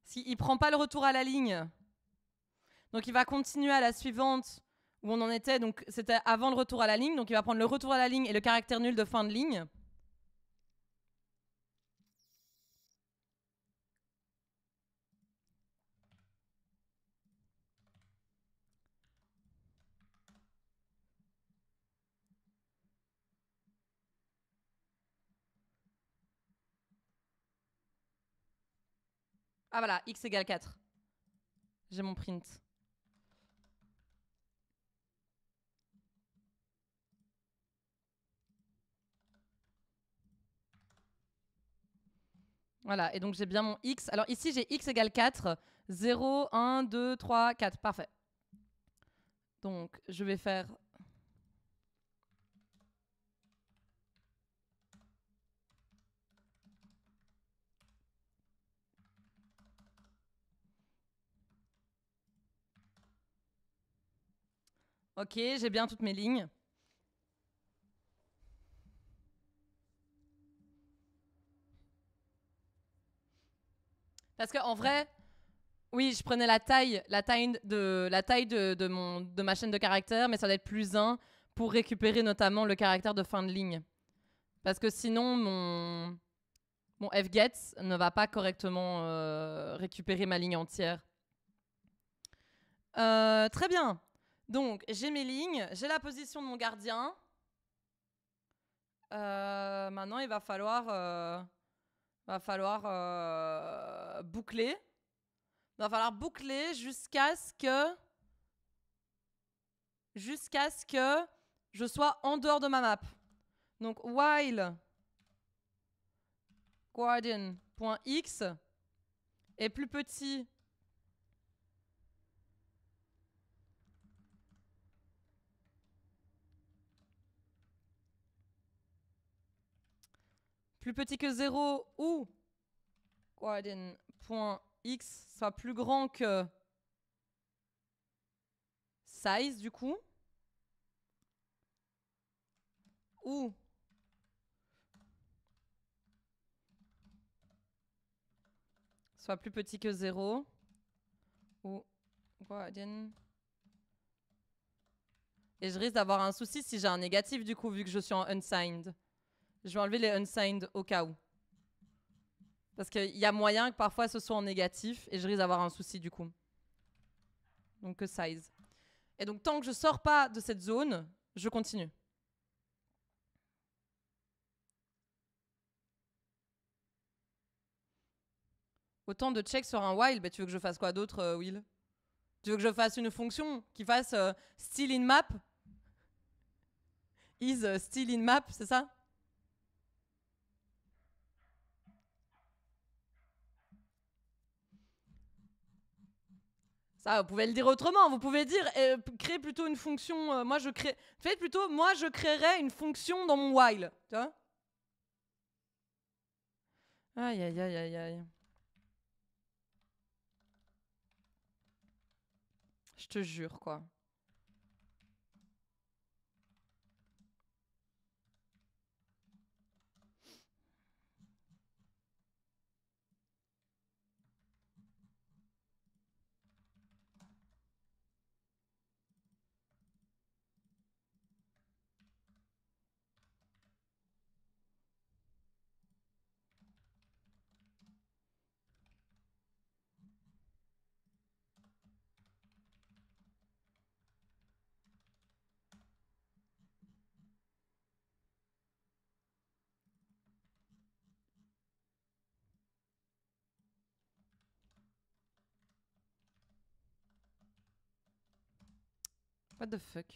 Si il prend pas le retour à la ligne, donc il va continuer à la suivante où on en était, donc c'était avant le retour à la ligne, donc il va prendre le retour à la ligne et le caractère nul de fin de ligne. Ah voilà, x égale 4. J'ai mon print. Voilà, et donc j'ai bien mon x. Alors ici, j'ai x égale 4. 0, 1, 2, 3, 4. Parfait. Donc, je vais faire... Ok, j'ai bien toutes mes lignes. Parce qu'en vrai, oui, je prenais la taille de ma chaîne de caractères, mais ça doit être plus 1 pour récupérer notamment le caractère de fin de ligne. Parce que sinon, mon fgets ne va pas correctement récupérer ma ligne entière. Très bien. Donc, j'ai mes lignes, j'ai la position de mon gardien. Maintenant, il va falloir boucler. Il va falloir boucler jusqu'à ce que je sois en dehors de ma map. Donc, while guardian.x est plus petit que 0 ou guardian.x soit plus grand que size du coup, ou soit plus petit que 0 ou guardian. Et je risque d'avoir un souci si j'ai un négatif du coup vu que je suis en unsigned. Je vais enlever les unsigned au cas où. Parce qu'il y a moyen que parfois ce soit en négatif et je risque d'avoir un souci du coup. Donc que size. Et donc tant que je sors pas de cette zone, je continue. Autant de check sur un while, bah, tu veux que je fasse quoi d'autre, Will? Tu veux que je fasse une fonction qui fasse still in map? Is still in map, c'est ça? Ça, vous pouvez le dire autrement. Vous pouvez dire, créer plutôt une fonction. Faites plutôt, moi, je créerais une fonction dans mon while. Tu vois? Aïe, aïe, aïe, aïe, aïe. Je te jure, quoi. What the fuck?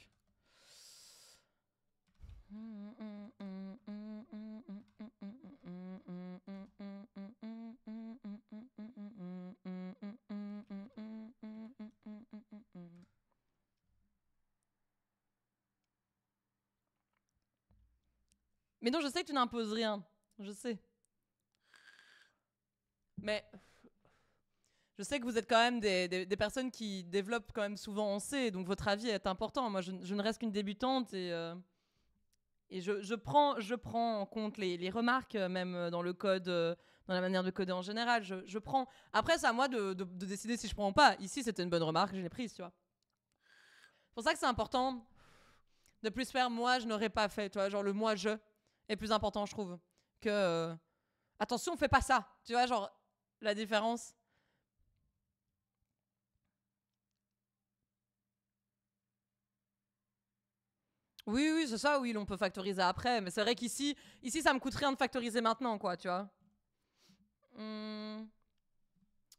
Mais non, je sais que tu n'imposes rien. Je sais. Mais je sais que vous êtes quand même des personnes qui développent quand même souvent en C, donc votre avis est important. Moi, je ne reste qu'une débutante et je prends en compte les remarques, même dans le code, dans la manière de coder en général. Je prends. Après, c'est à moi de décider si je prends ou pas. Ici, c'était une bonne remarque, je l'ai prise, tu vois. C'est pour ça que c'est important de plus faire moi, je n'aurais pas fait, tu vois. Genre le moi, je est plus important, je trouve, que attention, fais pas ça, tu vois, genre la différence. Oui, oui, c'est ça, oui, on peut factoriser après, mais c'est vrai qu'ici, ça me coûte rien de factoriser maintenant, quoi, tu vois.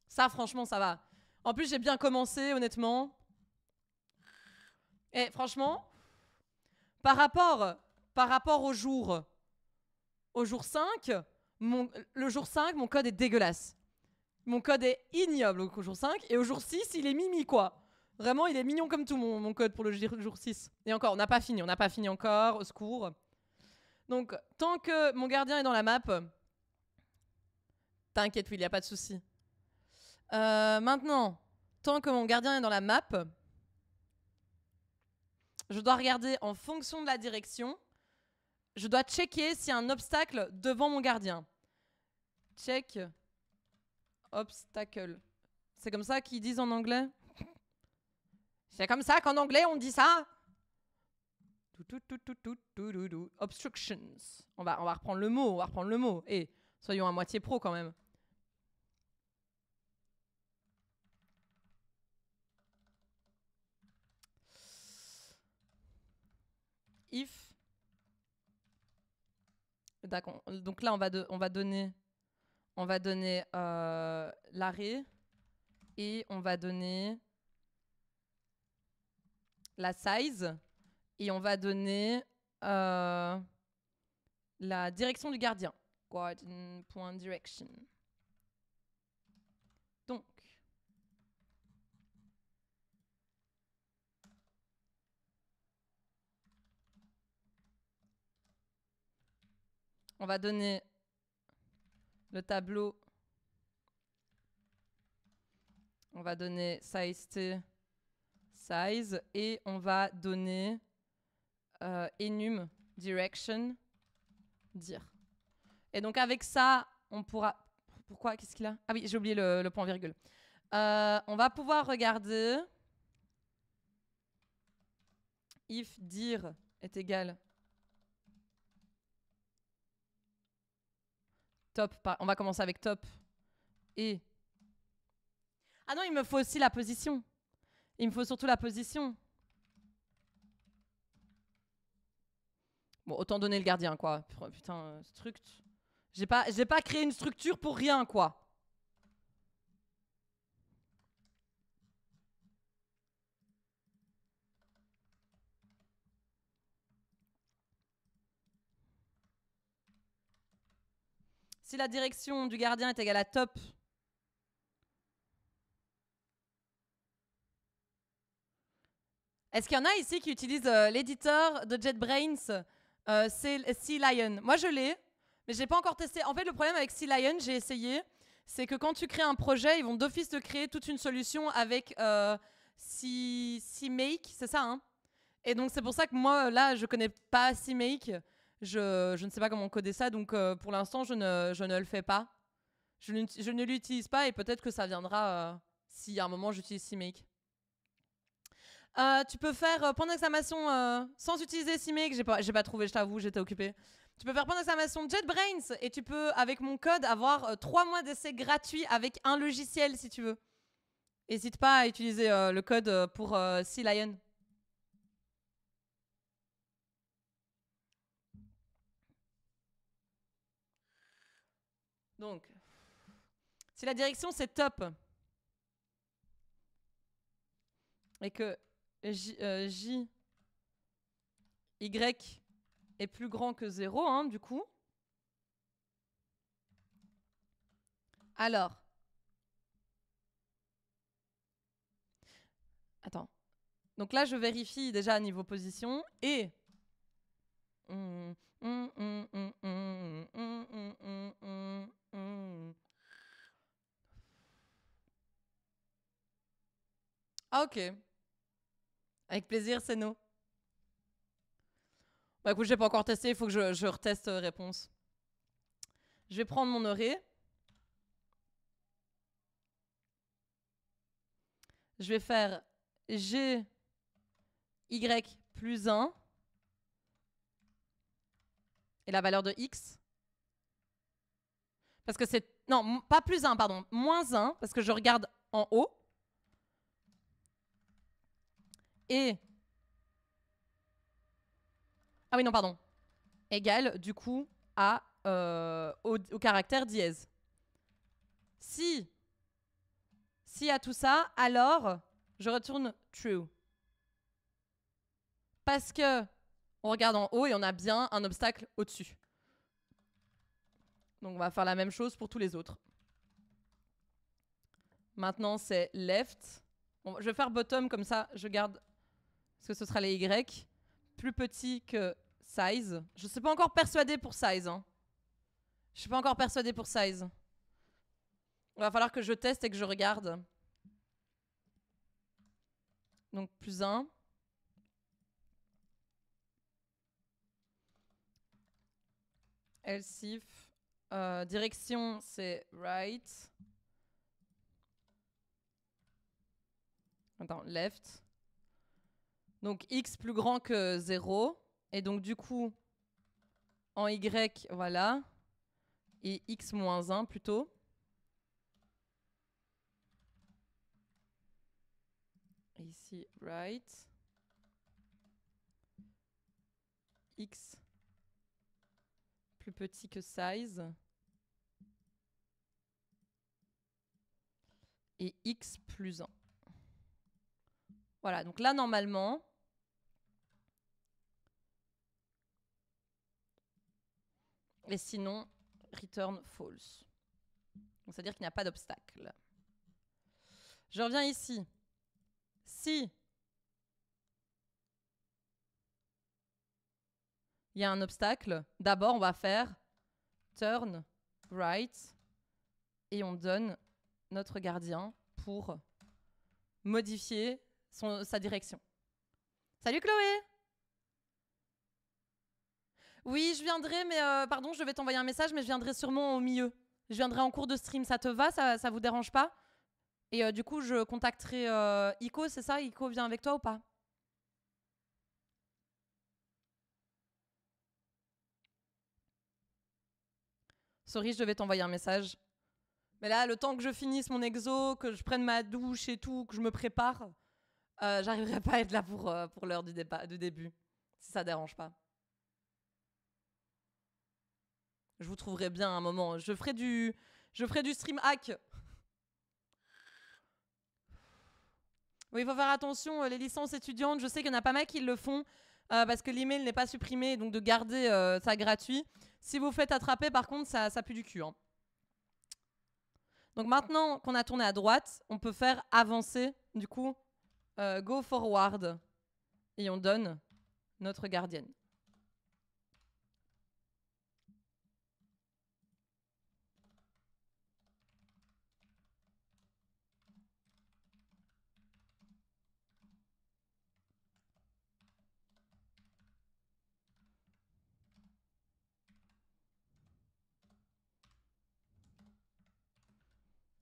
Ça, franchement, ça va. En plus, j'ai bien commencé, honnêtement. Et franchement, par rapport au jour 5, le jour 5, mon code est dégueulasse. Mon code est ignoble au jour 5. Et au jour 6, il est mimi, quoi. Vraiment, il est mignon comme tout, mon code pour le jour 6. Et encore, on n'a pas fini encore, au secours. Donc, tant que mon gardien est dans la map, t'inquiète, Will, y a pas de souci. Maintenant, tant que mon gardien est dans la map, je dois regarder en fonction de la direction. Je dois checker s'il y a un obstacle devant mon gardien. Check obstacle. C'est comme ça qu'ils disent en anglais? C'est comme ça qu'en anglais on dit ça? Obstructions. On va reprendre le mot. Et soyons à moitié pro quand même. If. D'accord. Donc là, on va donner l'arrêt et on va donner la size et on va donner la direction du gardien. Guardian.direction. Donc, on va donner le tableau. On va donner size t size et on va donner enum direction dir. Et donc avec ça, on pourra... Pourquoi? Qu'est-ce qu'il a? Ah oui, j'ai oublié le point virgule. On va pouvoir regarder if dir est égal top. On va commencer avec top et... Ah non, il me faut aussi la position. Il me faut surtout la position. Bon, autant donner le gardien, quoi. Putain, struct. J'ai pas créé une structure pour rien, quoi. Si la direction du gardien est égale à top, est-ce qu'il y en a ici qui utilisent l'éditeur de JetBrains, Sea Lion? Moi, je l'ai, mais je n'ai pas encore testé. En fait, le problème avec Sea Lion, j'ai essayé, c'est que quand tu crées un projet, ils vont d'office te créer toute une solution avec CMake, c'est ça, hein? Et donc, c'est pour ça que moi, là, je connais pas CMake. Je ne sais pas comment coder ça, donc pour l'instant, je ne le fais pas. Je ne l'utilise pas et peut-être que ça viendra si à un moment j'utilise CMake. Tu peux faire point d'exclamation sans utiliser CMake. J'ai pas trouvé, je t'avoue, j'étais occupée. Tu peux faire point d'exclamation JetBrains et tu peux, avec mon code, avoir 3 mois d'essai gratuit avec un logiciel si tu veux. N'hésite pas à utiliser le code pour Sea Lion. Donc, si la direction c'est top et que J, Y est plus grand que 0, hein, du coup. Alors. Attends. Donc là, je vérifie déjà niveau position et... Ah, ok. Avec plaisir, c'est nous. Bah écoute, j'ai pas encore testé, il faut que je reteste réponse. Je vais prendre mon arrêt. Je vais faire G, Y plus 1. Et la valeur de X. Parce que c'est... Non, pas plus 1, pardon. Moins 1, parce que je regarde en haut. Et... Ah oui, non, pardon. Égale, du coup, à, au caractère dièse. Si y a tout ça, alors je retourne true. Parce que on regarde en haut et on a bien un obstacle au-dessus. Donc on va faire la même chose pour tous les autres. Maintenant c'est left. Bon, je vais faire bottom comme ça, je garde, parce que ce sera les Y. Plus petit que size. Je ne suis pas encore persuadée pour size. Hein. Je ne suis pas encore persuadée pour size. Il va falloir que je teste et que je regarde. Donc plus 1. Else if. Direction, c'est right. Attends, left. Donc x plus grand que 0. Et donc du coup, en y, voilà. Et x moins 1 plutôt. Et ici, right. X plus petit que size. Et x plus 1. Voilà, donc là, normalement, et sinon, return false. Donc, c'est-à-dire qu'il n'y a pas d'obstacle. Je reviens ici. Si il y a un obstacle, d'abord, on va faire turn right et on donne notre gardien pour modifier sa direction. Salut Chloé! Oui, je viendrai, mais pardon, je vais t'envoyer un message, mais je viendrai sûrement au milieu. Je viendrai en cours de stream, ça te va? Ça vous dérange pas? Et du coup, je contacterai Ico, c'est ça? Ico vient avec toi ou pas? Sorry, je devais t'envoyer un message. Mais là, le temps que je finisse mon exo, que je prenne ma douche et tout, que je me prépare, j'arriverai pas à être là pour l'heure du début, si ça dérange pas. Je vous trouverai bien un moment. Je ferai du stream hack. Oui, il faut faire attention, les licences étudiantes, je sais qu'il y en a pas mal qui le font parce que l'email n'est pas supprimé, donc de garder ça gratuit. Si vous faites attraper, par contre, ça pue du cul. Hein. Donc maintenant qu'on a tourné à droite, on peut faire avancer, du coup, go forward. Et on donne notre gardienne.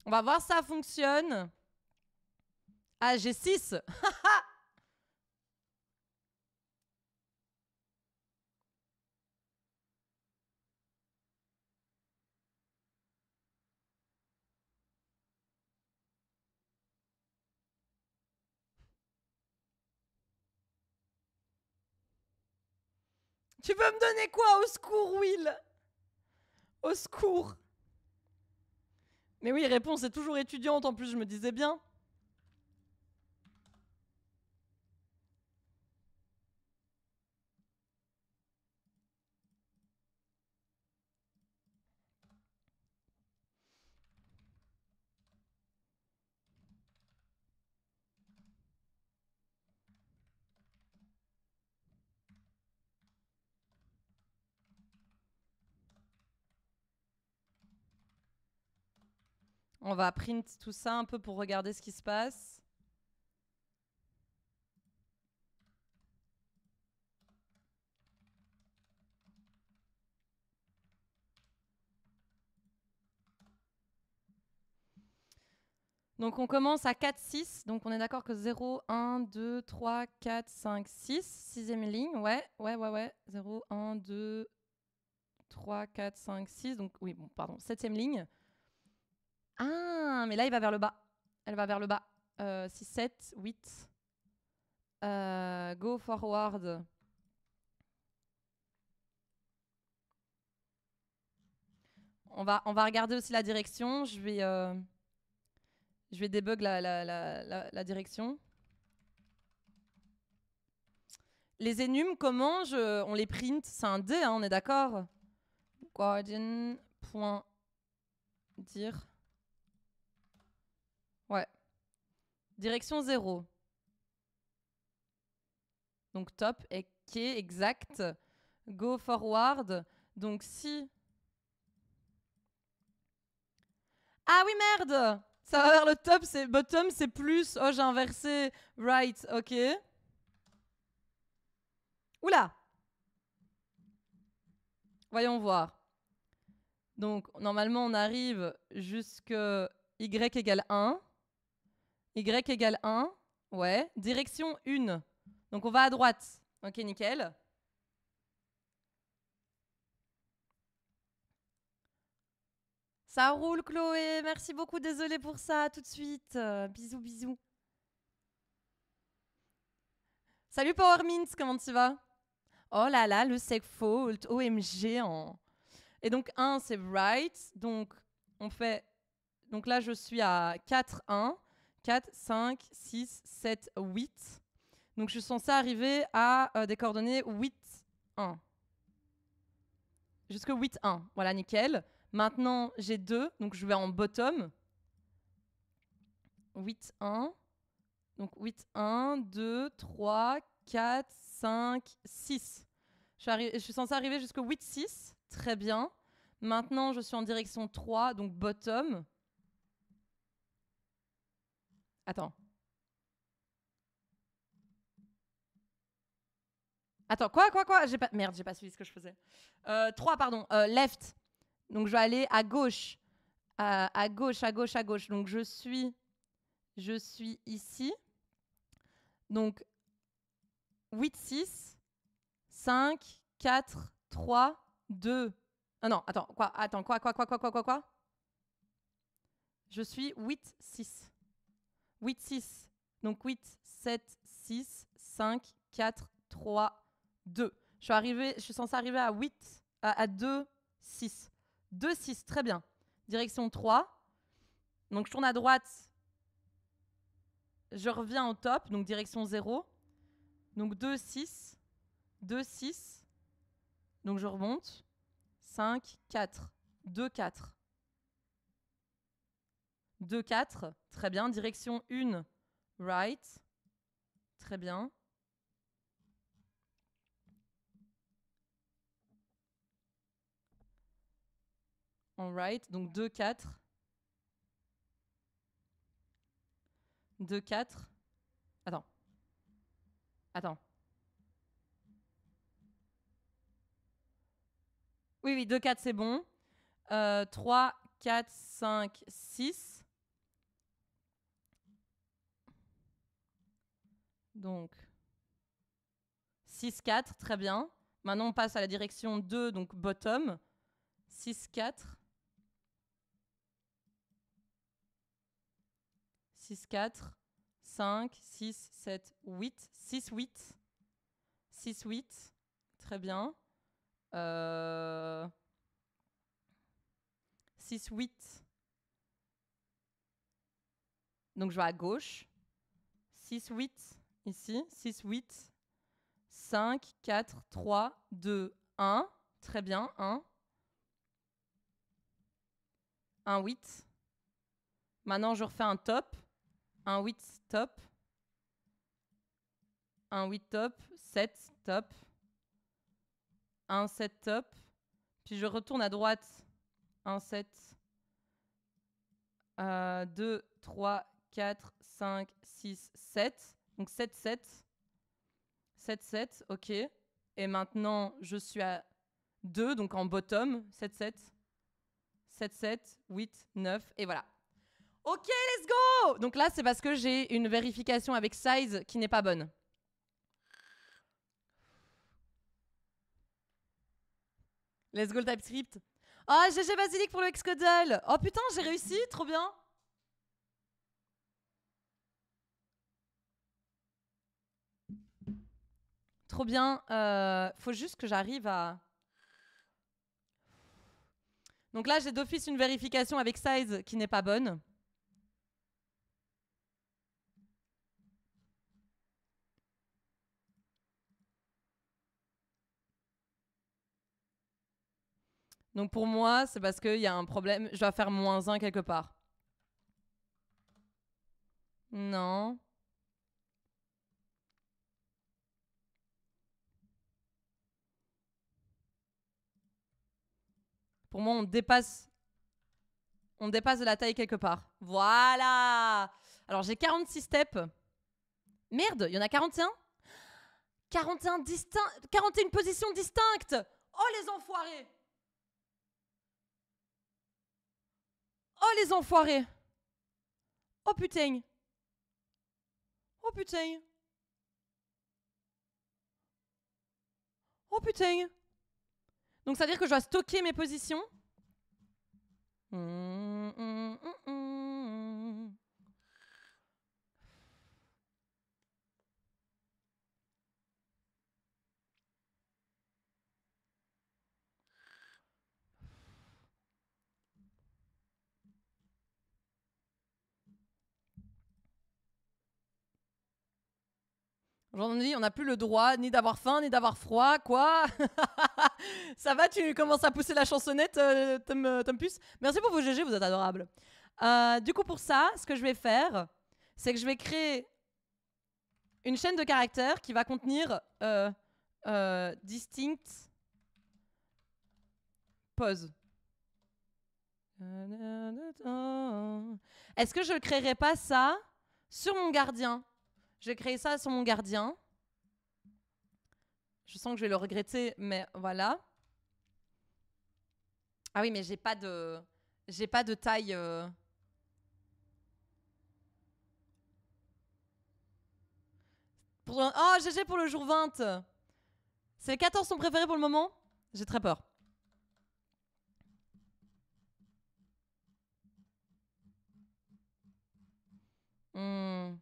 On va voir si ça fonctionne. Ah, j'ai 6. Tu peux me donner quoi? Au secours, Will? Au secours. Mais oui, réponse est toujours étudiante, en plus, je me disais bien. On va print tout ça un peu pour regarder ce qui se passe. Donc on commence à 4, 6. Donc on est d'accord que 0, 1, 2, 3, 4, 5, 6. Sixième ligne, ouais. 0, 1, 2, 3, 4, 5, 6. Donc oui, bon, pardon. Septième ligne. Ah, mais là, il va vers le bas. Elle va vers le bas. 6, 7, 8. Go forward. On va regarder aussi la direction. Je vais debug la direction. Les énumes, comment on les print? C'est un D, hein, on est d'accord? Guardian point dire. Ouais. Direction 0. Donc top, et qui est exact. Go forward. Donc si... Ah oui, merde! Ça va vers le top, c'est bottom, c'est plus. Oh, j'ai inversé. Right, ok. Oula! Voyons voir. Donc, normalement, on arrive jusque y égale 1. Y égale 1. Ouais. Direction 1. Donc, on va à droite. Ok, nickel. Ça roule, Chloé. Merci beaucoup. Désolée pour ça. À tout de suite. Bisous, bisous. Salut, Power Mint. Comment tu vas? Oh là là, le segfault. OMG. Et donc, 1, c'est right. Donc, on fait... Donc là, je suis à 4, 1. 4, 5, 6, 7, 8. Donc, je suis censée arriver à des coordonnées 8, 1. Jusque 8, 1. Voilà, nickel. Maintenant, j'ai 2. Donc, je vais en bottom. 8, 1. Donc, 8, 1, 2, 3, 4, 5, 6. Je suis censée arriver jusqu'au 8, 6. Très bien. Maintenant, je suis en direction 3, donc bottom. Attends. Attends, quoi? Merde, j'ai pas suivi ce que je faisais. 3, pardon. Left. Donc, je vais aller à gauche. À gauche. Donc, je suis ici. Donc, 8, 6, 5, 4, 3, 2. Ah non, attends, quoi? Je suis 8, 6. 8, 6. Donc 8, 7, 6, 5, 4, 3, 2. Je suis censée arriver à 8, à 2, 6. 2, 6, très bien. Direction 3. Donc je tourne à droite. Je reviens au top, donc direction 0. Donc 2, 6. 2, 6. Donc je remonte. 5, 4. 2, 4. 2, 4. Très bien. Direction 1. Right. Très bien. En right. Donc 2, 4. 2, 4. Attends. Oui, 2, 4, c'est bon. 3, 4, 5, 6. Donc, 6, 4, très bien. Maintenant, on passe à la direction 2, donc bottom. 6, 4. 6, 4. 5, 6, 7, 8. 6, 8. 6, 8. Très bien. 6, 8. Donc, je vais à gauche. 6, 8. Ici. 6, 8. 5, 4, 3, 2, 1. Très bien. 1. 1, 8. Maintenant, je refais un top. Un 8 top. Un 8 top. 7 top. Un 7 top. Puis je retourne à droite. Un 7. 2, 3, 4, 5, 6, 7. Donc 7, 7. 7, 7. OK. Et maintenant, je suis à 2, donc en bottom. 7, 7. 7, 7, 8, 9. Et voilà. OK, let's go! Donc là, c'est parce que j'ai une vérification avec size qui n'est pas bonne. Let's go le TypeScript. Oh, GG Basilic pour le Xcodal. Oh putain, j'ai réussi, trop bien. Trop bien. Faut juste que j'arrive à... Donc là, j'ai d'office une vérification avec size qui n'est pas bonne. Donc pour moi, c'est parce qu'il y a un problème. Je dois faire -1 quelque part. Non. Pour moi, on dépasse de la taille quelque part. Voilà. Alors j'ai 46 steps. Merde, il y en a 41. 41 positions distinctes. Oh les enfoirés. Oh les enfoirés. Oh putain. Oh putain. Oh putain. Donc ça veut dire que je dois stocker mes positions. Aujourd'hui, on n'a plus le droit ni d'avoir faim, ni d'avoir froid, quoi. Ça va, tu commences à pousser la chansonnette, Tom Puce. Merci pour vos GG, vous êtes adorables. Du coup, pour ça, ce que je vais faire, c'est que je vais créer une chaîne de caractères qui va contenir distinct pause. Est-ce que je ne créerai pas ça sur mon gardien? Je vais créer ça sur mon gardien. Je sens que je vais le regretter, mais voilà. Ah oui, mais j'ai pas de taille. Oh, GG pour le jour 20. C'est les 14 son préféré pour le moment. J'ai très peur. Hmm.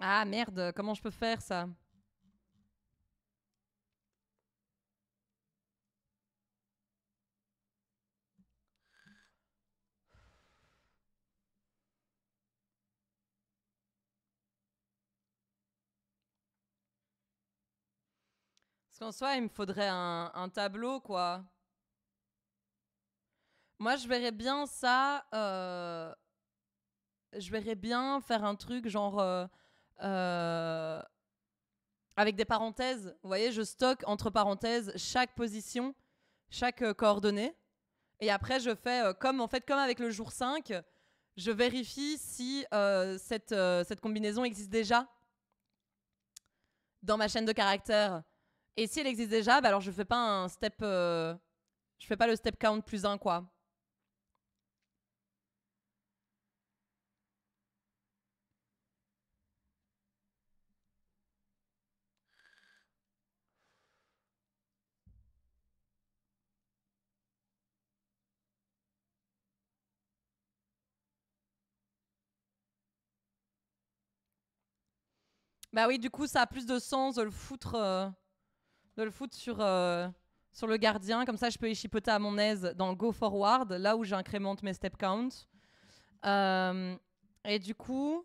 Ah merde, comment je peux faire ça? Parce qu'en soi, il me faudrait un tableau, quoi. Moi, je verrais bien ça. Je verrais bien faire un truc genre euh, avec des parenthèses. Vous voyez, je stocke entre parenthèses chaque position, chaque coordonnée. Et après, je fais comme avec le jour 5, je vérifie si cette combinaison existe déjà dans ma chaîne de caractères. Et si elle existe déjà, bah alors je fais pas un step. Je fais pas le step count +1, quoi. Bah oui, du coup, ça a plus de sens de le foutre sur le gardien. Comme ça, je peux y chipoter à mon aise dans Go Forward, là où j'incrémente mes step count. Et du coup,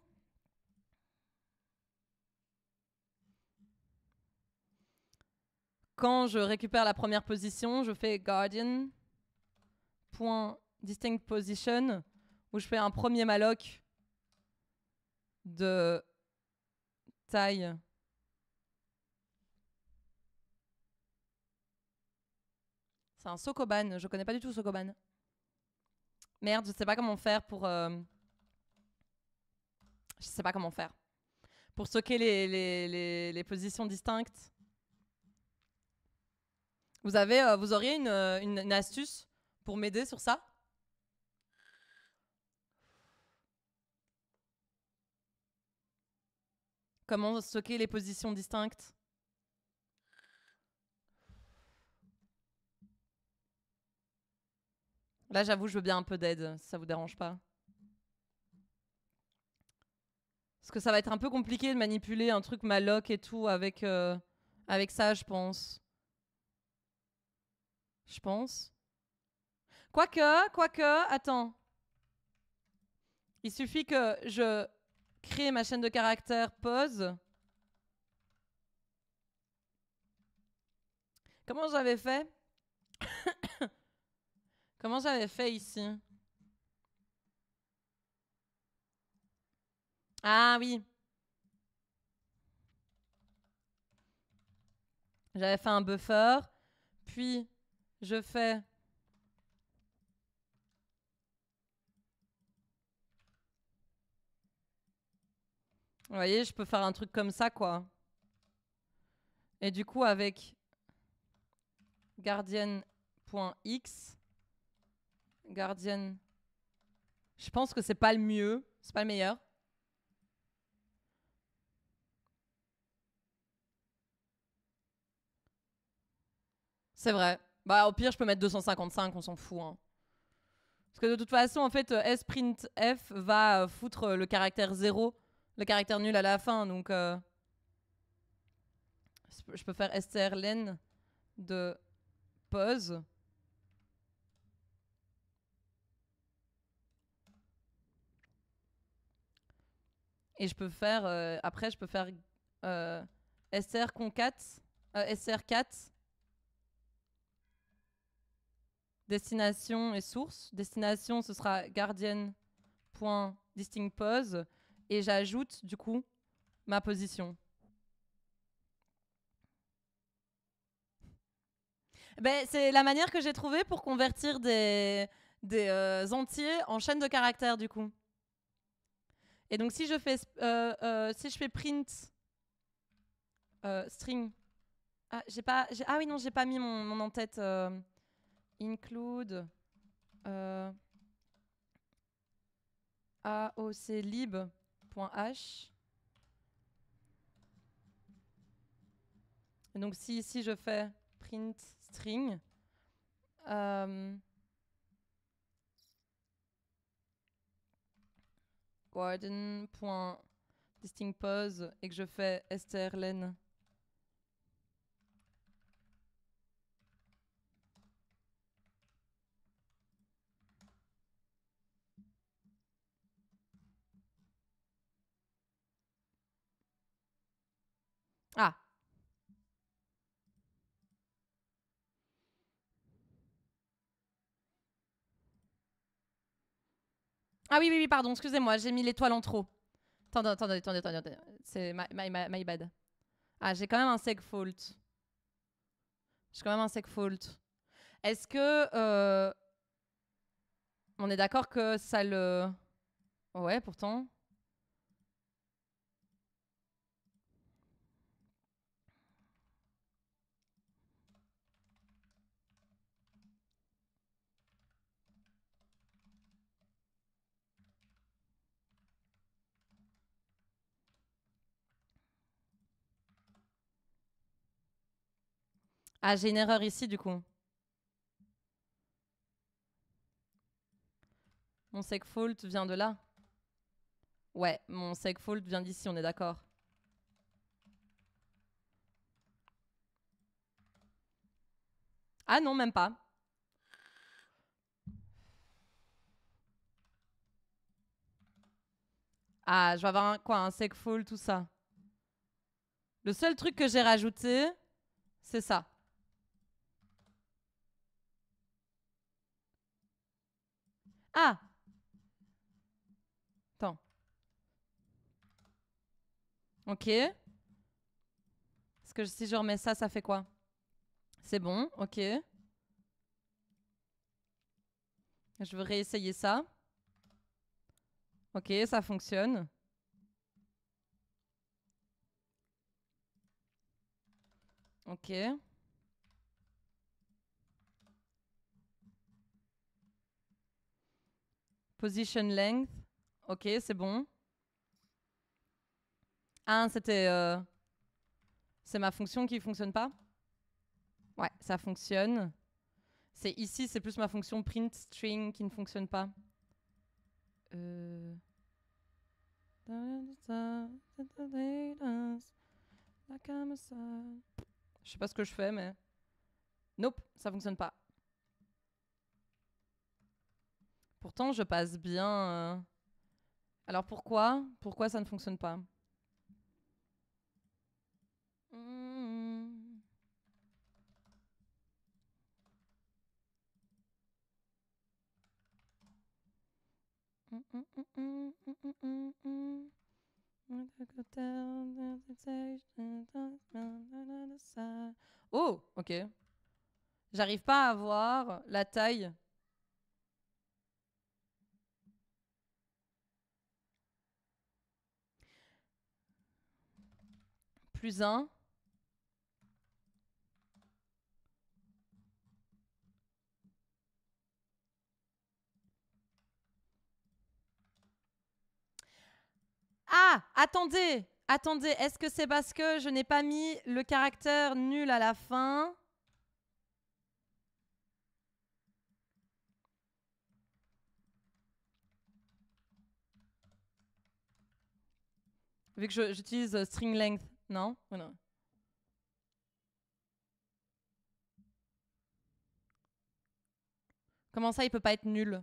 quand je récupère la première position, je fais Guardian .distinct position, où je fais un premier malloc de taille. C'est un Sokoban, je connais pas du tout Sokoban. Merde, je sais pas comment faire pour. Je sais pas comment faire. Pour stocker les positions distinctes. Vous auriez une astuce pour m'aider sur ça? Comment stocker les positions distinctes? Là, j'avoue, je veux bien un peu d'aide, si ça vous dérange pas. Parce que ça va être un peu compliqué de manipuler un truc malloc et tout avec, avec ça, je pense. Je pense. Quoique, attends. Il suffit que je crée ma chaîne de caractères pause. Comment j'avais fait? Comment j'avais fait ici? Ah oui. J'avais fait un buffer. Puis, je fais... Vous voyez, je peux faire un truc comme ça, quoi. Et du coup, avec guardian.x, guardian... Je pense que c'est pas le mieux. C'est pas le meilleur. C'est vrai. Bah, au pire, je peux mettre 255, on s'en fout. Hein. Parce que de toute façon, en fait, sprintf va foutre le caractère 0, le caractère nul à la fin. Donc, je peux faire strlen de pause. Et je peux faire, après, je peux faire strconcat, str4, destination et source. Destination, ce sera guardian.distinctPose. Et j'ajoute, du coup, ma position. Ben, c'est la manière que j'ai trouvée pour convertir des entiers en chaîne de caractères, du coup. Et donc, si je fais print string. Ah, ah oui, non, j'ai pas mis mon en-tête. Include aoclib.h. Et donc, si ici je fais print string, guardian.distinctPose et que je fais strlen. Ah. Ah oui, oui, oui, pardon, excusez-moi, j'ai mis l'étoile en trop. Attendez. C'est my bad. Ah, j'ai quand même un segfault. J'ai quand même un segfault. Est-ce que... on est d'accord que ça le... Ouais, pourtant. Ah, j'ai une erreur ici, du coup. Mon segfault vient de là. Ouais, mon segfault vient d'ici, on est d'accord. Ah non, même pas. Ah, je vais avoir un segfault, tout ça. Le seul truc que j'ai rajouté, c'est ça. Ah! Attends. Ok. Est-ce que si je remets ça, ça fait quoi? C'est bon, ok. Je veux réessayer ça. Ok, ça fonctionne. Ok. Position length. Ok, c'est bon. Ah, c'était... c'est ma fonction qui fonctionne pas? Ouais, ça fonctionne. C'est ici, c'est plus ma fonction print string qui ne fonctionne pas. Je sais pas ce que je fais, mais... Nope, ça fonctionne pas. Pourtant, je passe bien... Alors pourquoi? Pourquoi ça ne fonctionne pas? Oh, ok. J'arrive pas à voir la taille. Plus 1. Ah, attendez, attendez. Est-ce que c'est parce que je n'ai pas mis le caractère nul à la fin? Vu que j'utilise string length, non? Ou non? Comment ça, il peut pas être nul?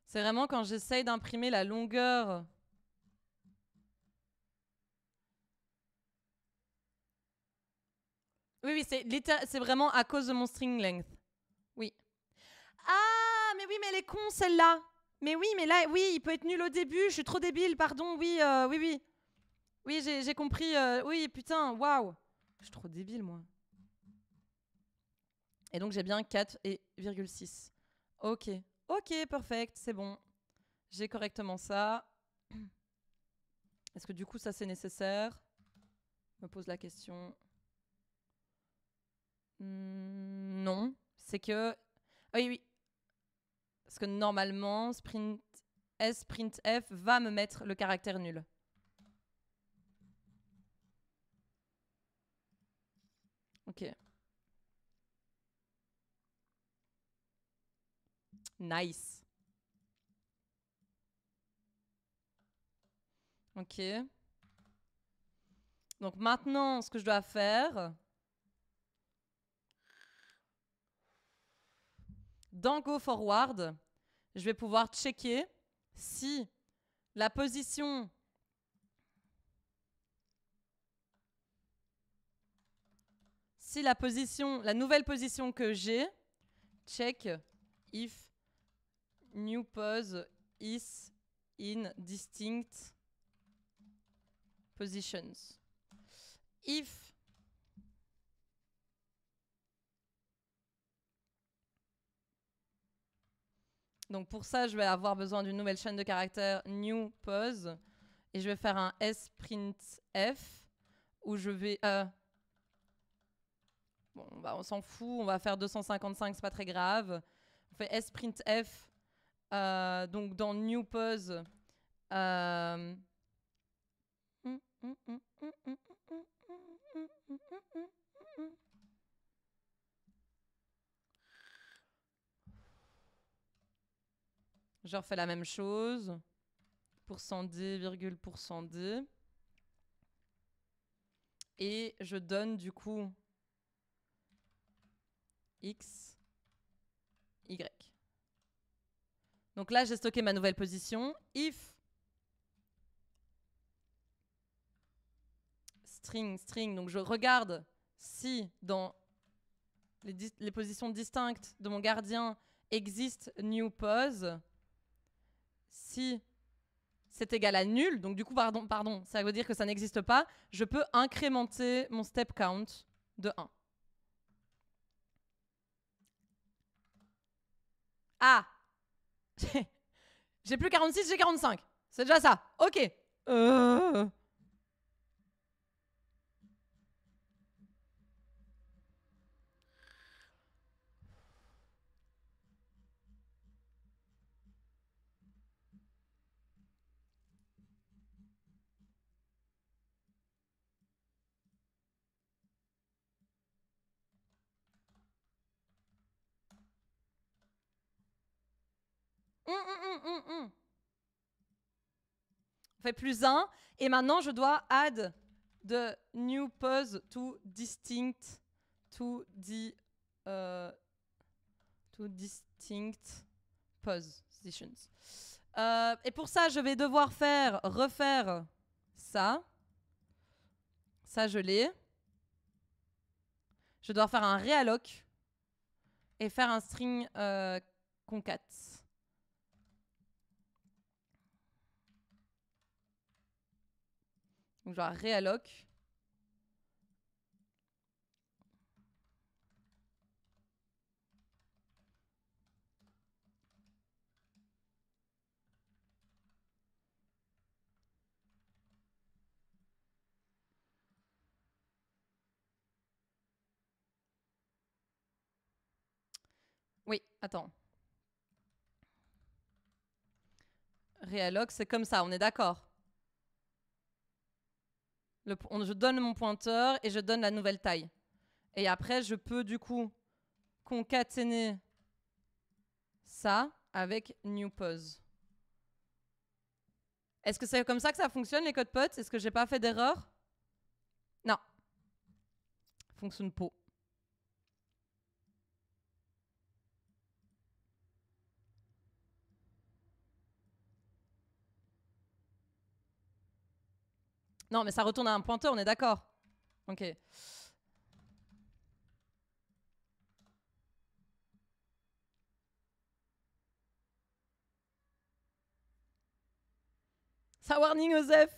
C'est vraiment quand j'essaye d'imprimer la longueur. Oui, oui, c'est vraiment à cause de mon string length. Oui. Ah, mais oui, mais elle est con celle-là. Mais oui, mais là, oui, il peut être nul au début. Je suis trop débile, pardon. Oui, oui, oui. Oui, j'ai compris. Oui, putain, waouh. Je suis trop débile, moi. Et donc, j'ai bien 4,6. Ok. Ok, perfect, c'est bon. J'ai correctement ça. Est-ce que du coup, ça, c'est nécessaire? Je me pose la question. Non. C'est que... Ah oui, oui. Parce que normalement, sprintf va me mettre le caractère nul. Ok. Nice. Ok. Donc maintenant, ce que je dois faire... Dans Go Forward, je vais pouvoir checker si la position... Si la nouvelle position que j'ai, check if new pose is in distinct positions. If donc pour ça, je vais avoir besoin d'une nouvelle chaîne de caractères new pose et je vais faire un sprintf où je vais bon, bah, on s'en fout, on va faire 255, c'est pas très grave. On fait sprintf donc dans new pose je refais la même chose. %d, virgule %d. Et je donne du coup x, y. Donc là, j'ai stocké ma nouvelle position. If string, donc je regarde si dans les positions distinctes de mon gardien existe new pose. Si c'est égal à nul, donc du coup, pardon, ça veut dire que ça n'existe pas, je peux incrémenter mon step count de 1. Ah j'ai plus 46, j'ai 45. C'est déjà ça. Ok. On fait plus 1. Et maintenant, je dois add the new pose to distinct positions. Et pour ça, je vais devoir refaire ça. Ça, je l'ai. Je dois faire un realloc et faire un string concat. Donc, je dois realloc. Oui, attends. Realloc, c'est comme ça, on est d'accord. Je donne mon pointeur et je donne la nouvelle taille. Et après, je peux du coup concaténer ça avec new pose. Est-ce que c'est comme ça que ça fonctionne, les codes potes? Est-ce que j'ai pas fait d'erreur? Non. Fonctionne pas. Non, mais ça retourne à un pointeur, on est d'accord. Ok. Ça warning Osef.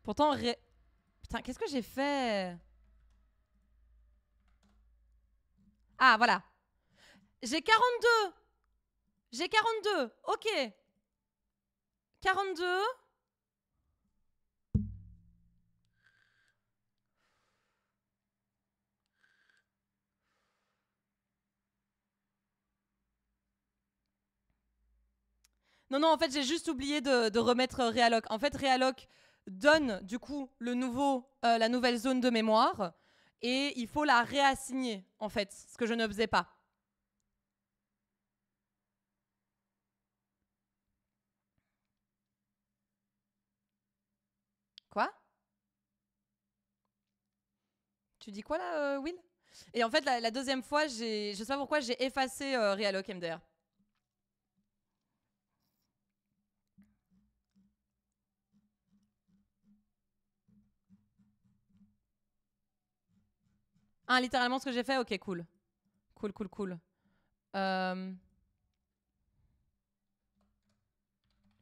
Pourtant, putain, qu'est-ce que j'ai fait? Ah, voilà. J'ai 42. J'ai 42. Ok. 42. Non, en fait, j'ai juste oublié de remettre realloc. En fait, realloc donne du coup la nouvelle zone de mémoire et il faut la réassigner, en fait, ce que je ne faisais pas. Quoi? Tu dis quoi là, Will? Et en fait, la deuxième fois, je sais pas pourquoi, j'ai effacé realloc MDR. Ah, littéralement ce que j'ai fait? Ok, cool. Cool.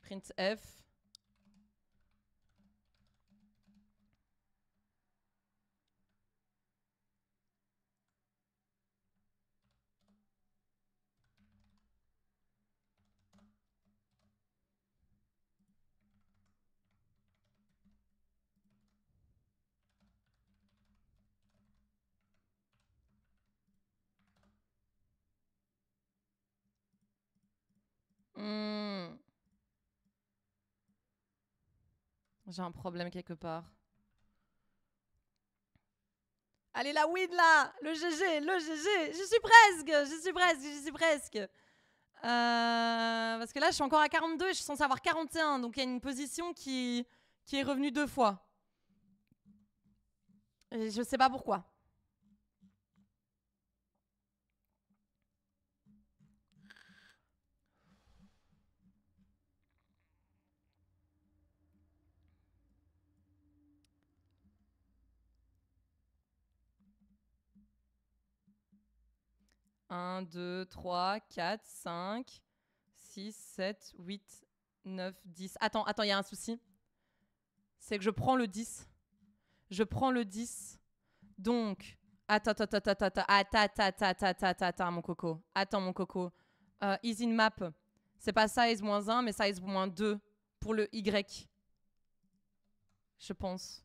Printf. J'ai un problème quelque part. Allez, la win là! Le GG! J'y suis presque! Parce que là, je suis encore à 42 et je suis censée avoir 41. Donc, il y a une position qui est revenue 2 fois. Et je sais pas pourquoi. Un, 2, 3, 4, 5, 6, 7, 8, 9, 10. Attends, il y a un souci. C'est que je prends le 10. Donc, attends, mon coco. Attends, mon coco. Is in map. C'est pas size -1, mais size -2 pour le Y. Je pense.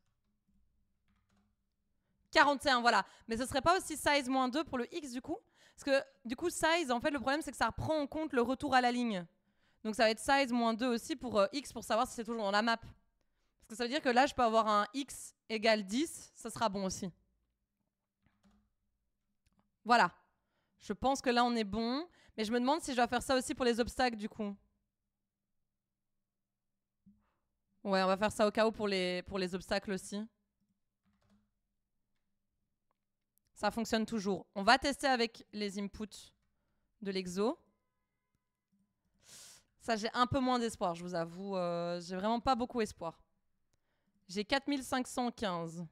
41, voilà. Mais ce serait pas aussi size -2 pour le X du coup? Parce que du coup, size, en fait, le problème, c'est que ça prend en compte le retour à la ligne. Donc ça va être size -2 aussi pour X pour savoir si c'est toujours dans la map. Parce que ça veut dire que là, je peux avoir un X égale 10, ça sera bon aussi. Voilà. Je pense que là, on est bon. Mais je me demande si je dois faire ça aussi pour les obstacles, du coup. Ouais, on va faire ça au cas où pour les obstacles aussi. Ça fonctionne toujours. On va tester avec les inputs de l'exo. Ça, j'ai un peu moins d'espoir, je vous avoue. J'ai vraiment pas beaucoup espoir. J'ai 4515.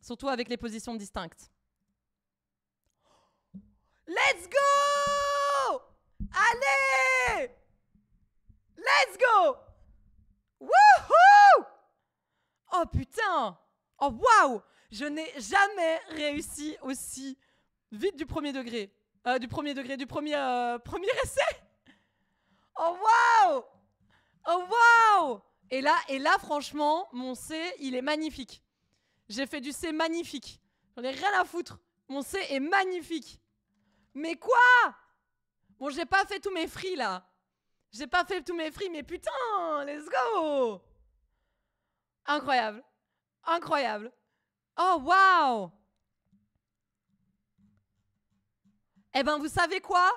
Surtout avec les positions distinctes. Let's go! Allez! Let's go! Wouhou! Oh putain! Oh waouh! Je n'ai jamais réussi aussi vite du premier degré. Du premier essai! Oh waouh! Oh waouh! Et là, franchement, mon C, il est magnifique. J'ai fait du C magnifique. J'en ai rien à foutre. Mon C est magnifique. Mais quoi? Bon, j'ai pas fait tous mes free, là. J'ai pas fait tous mes free, mais putain, let's go! Incroyable. Incroyable. Oh, waouh! Eh ben, vous savez quoi?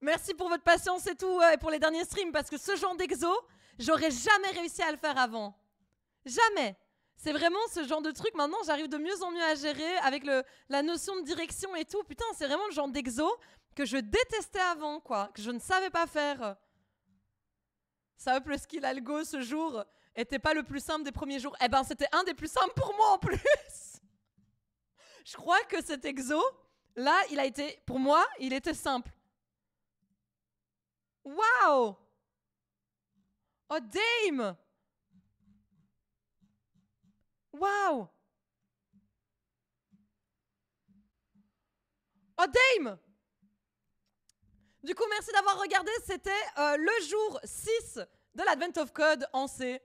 Merci pour votre patience et tout, et pour les derniers streams, parce que ce genre d'exo, j'aurais jamais réussi à le faire avant. Jamais. C'est vraiment ce genre de truc, maintenant j'arrive de mieux en mieux à gérer avec la notion de direction et tout. Putain, c'est vraiment le genre d'exo que je détestais avant, quoi, que je ne savais pas faire. Ça up le skill algo ce jour était pas le plus simple des premiers jours. Eh ben, c'était un des plus simples pour moi en plus. Je crois que cet exo, là, il a été, pour moi, il était simple. Waouh! Oh, damn! Waouh! Oh, damn! Du coup, merci d'avoir regardé. C'était le jour 6 de l'Advent of Code en C.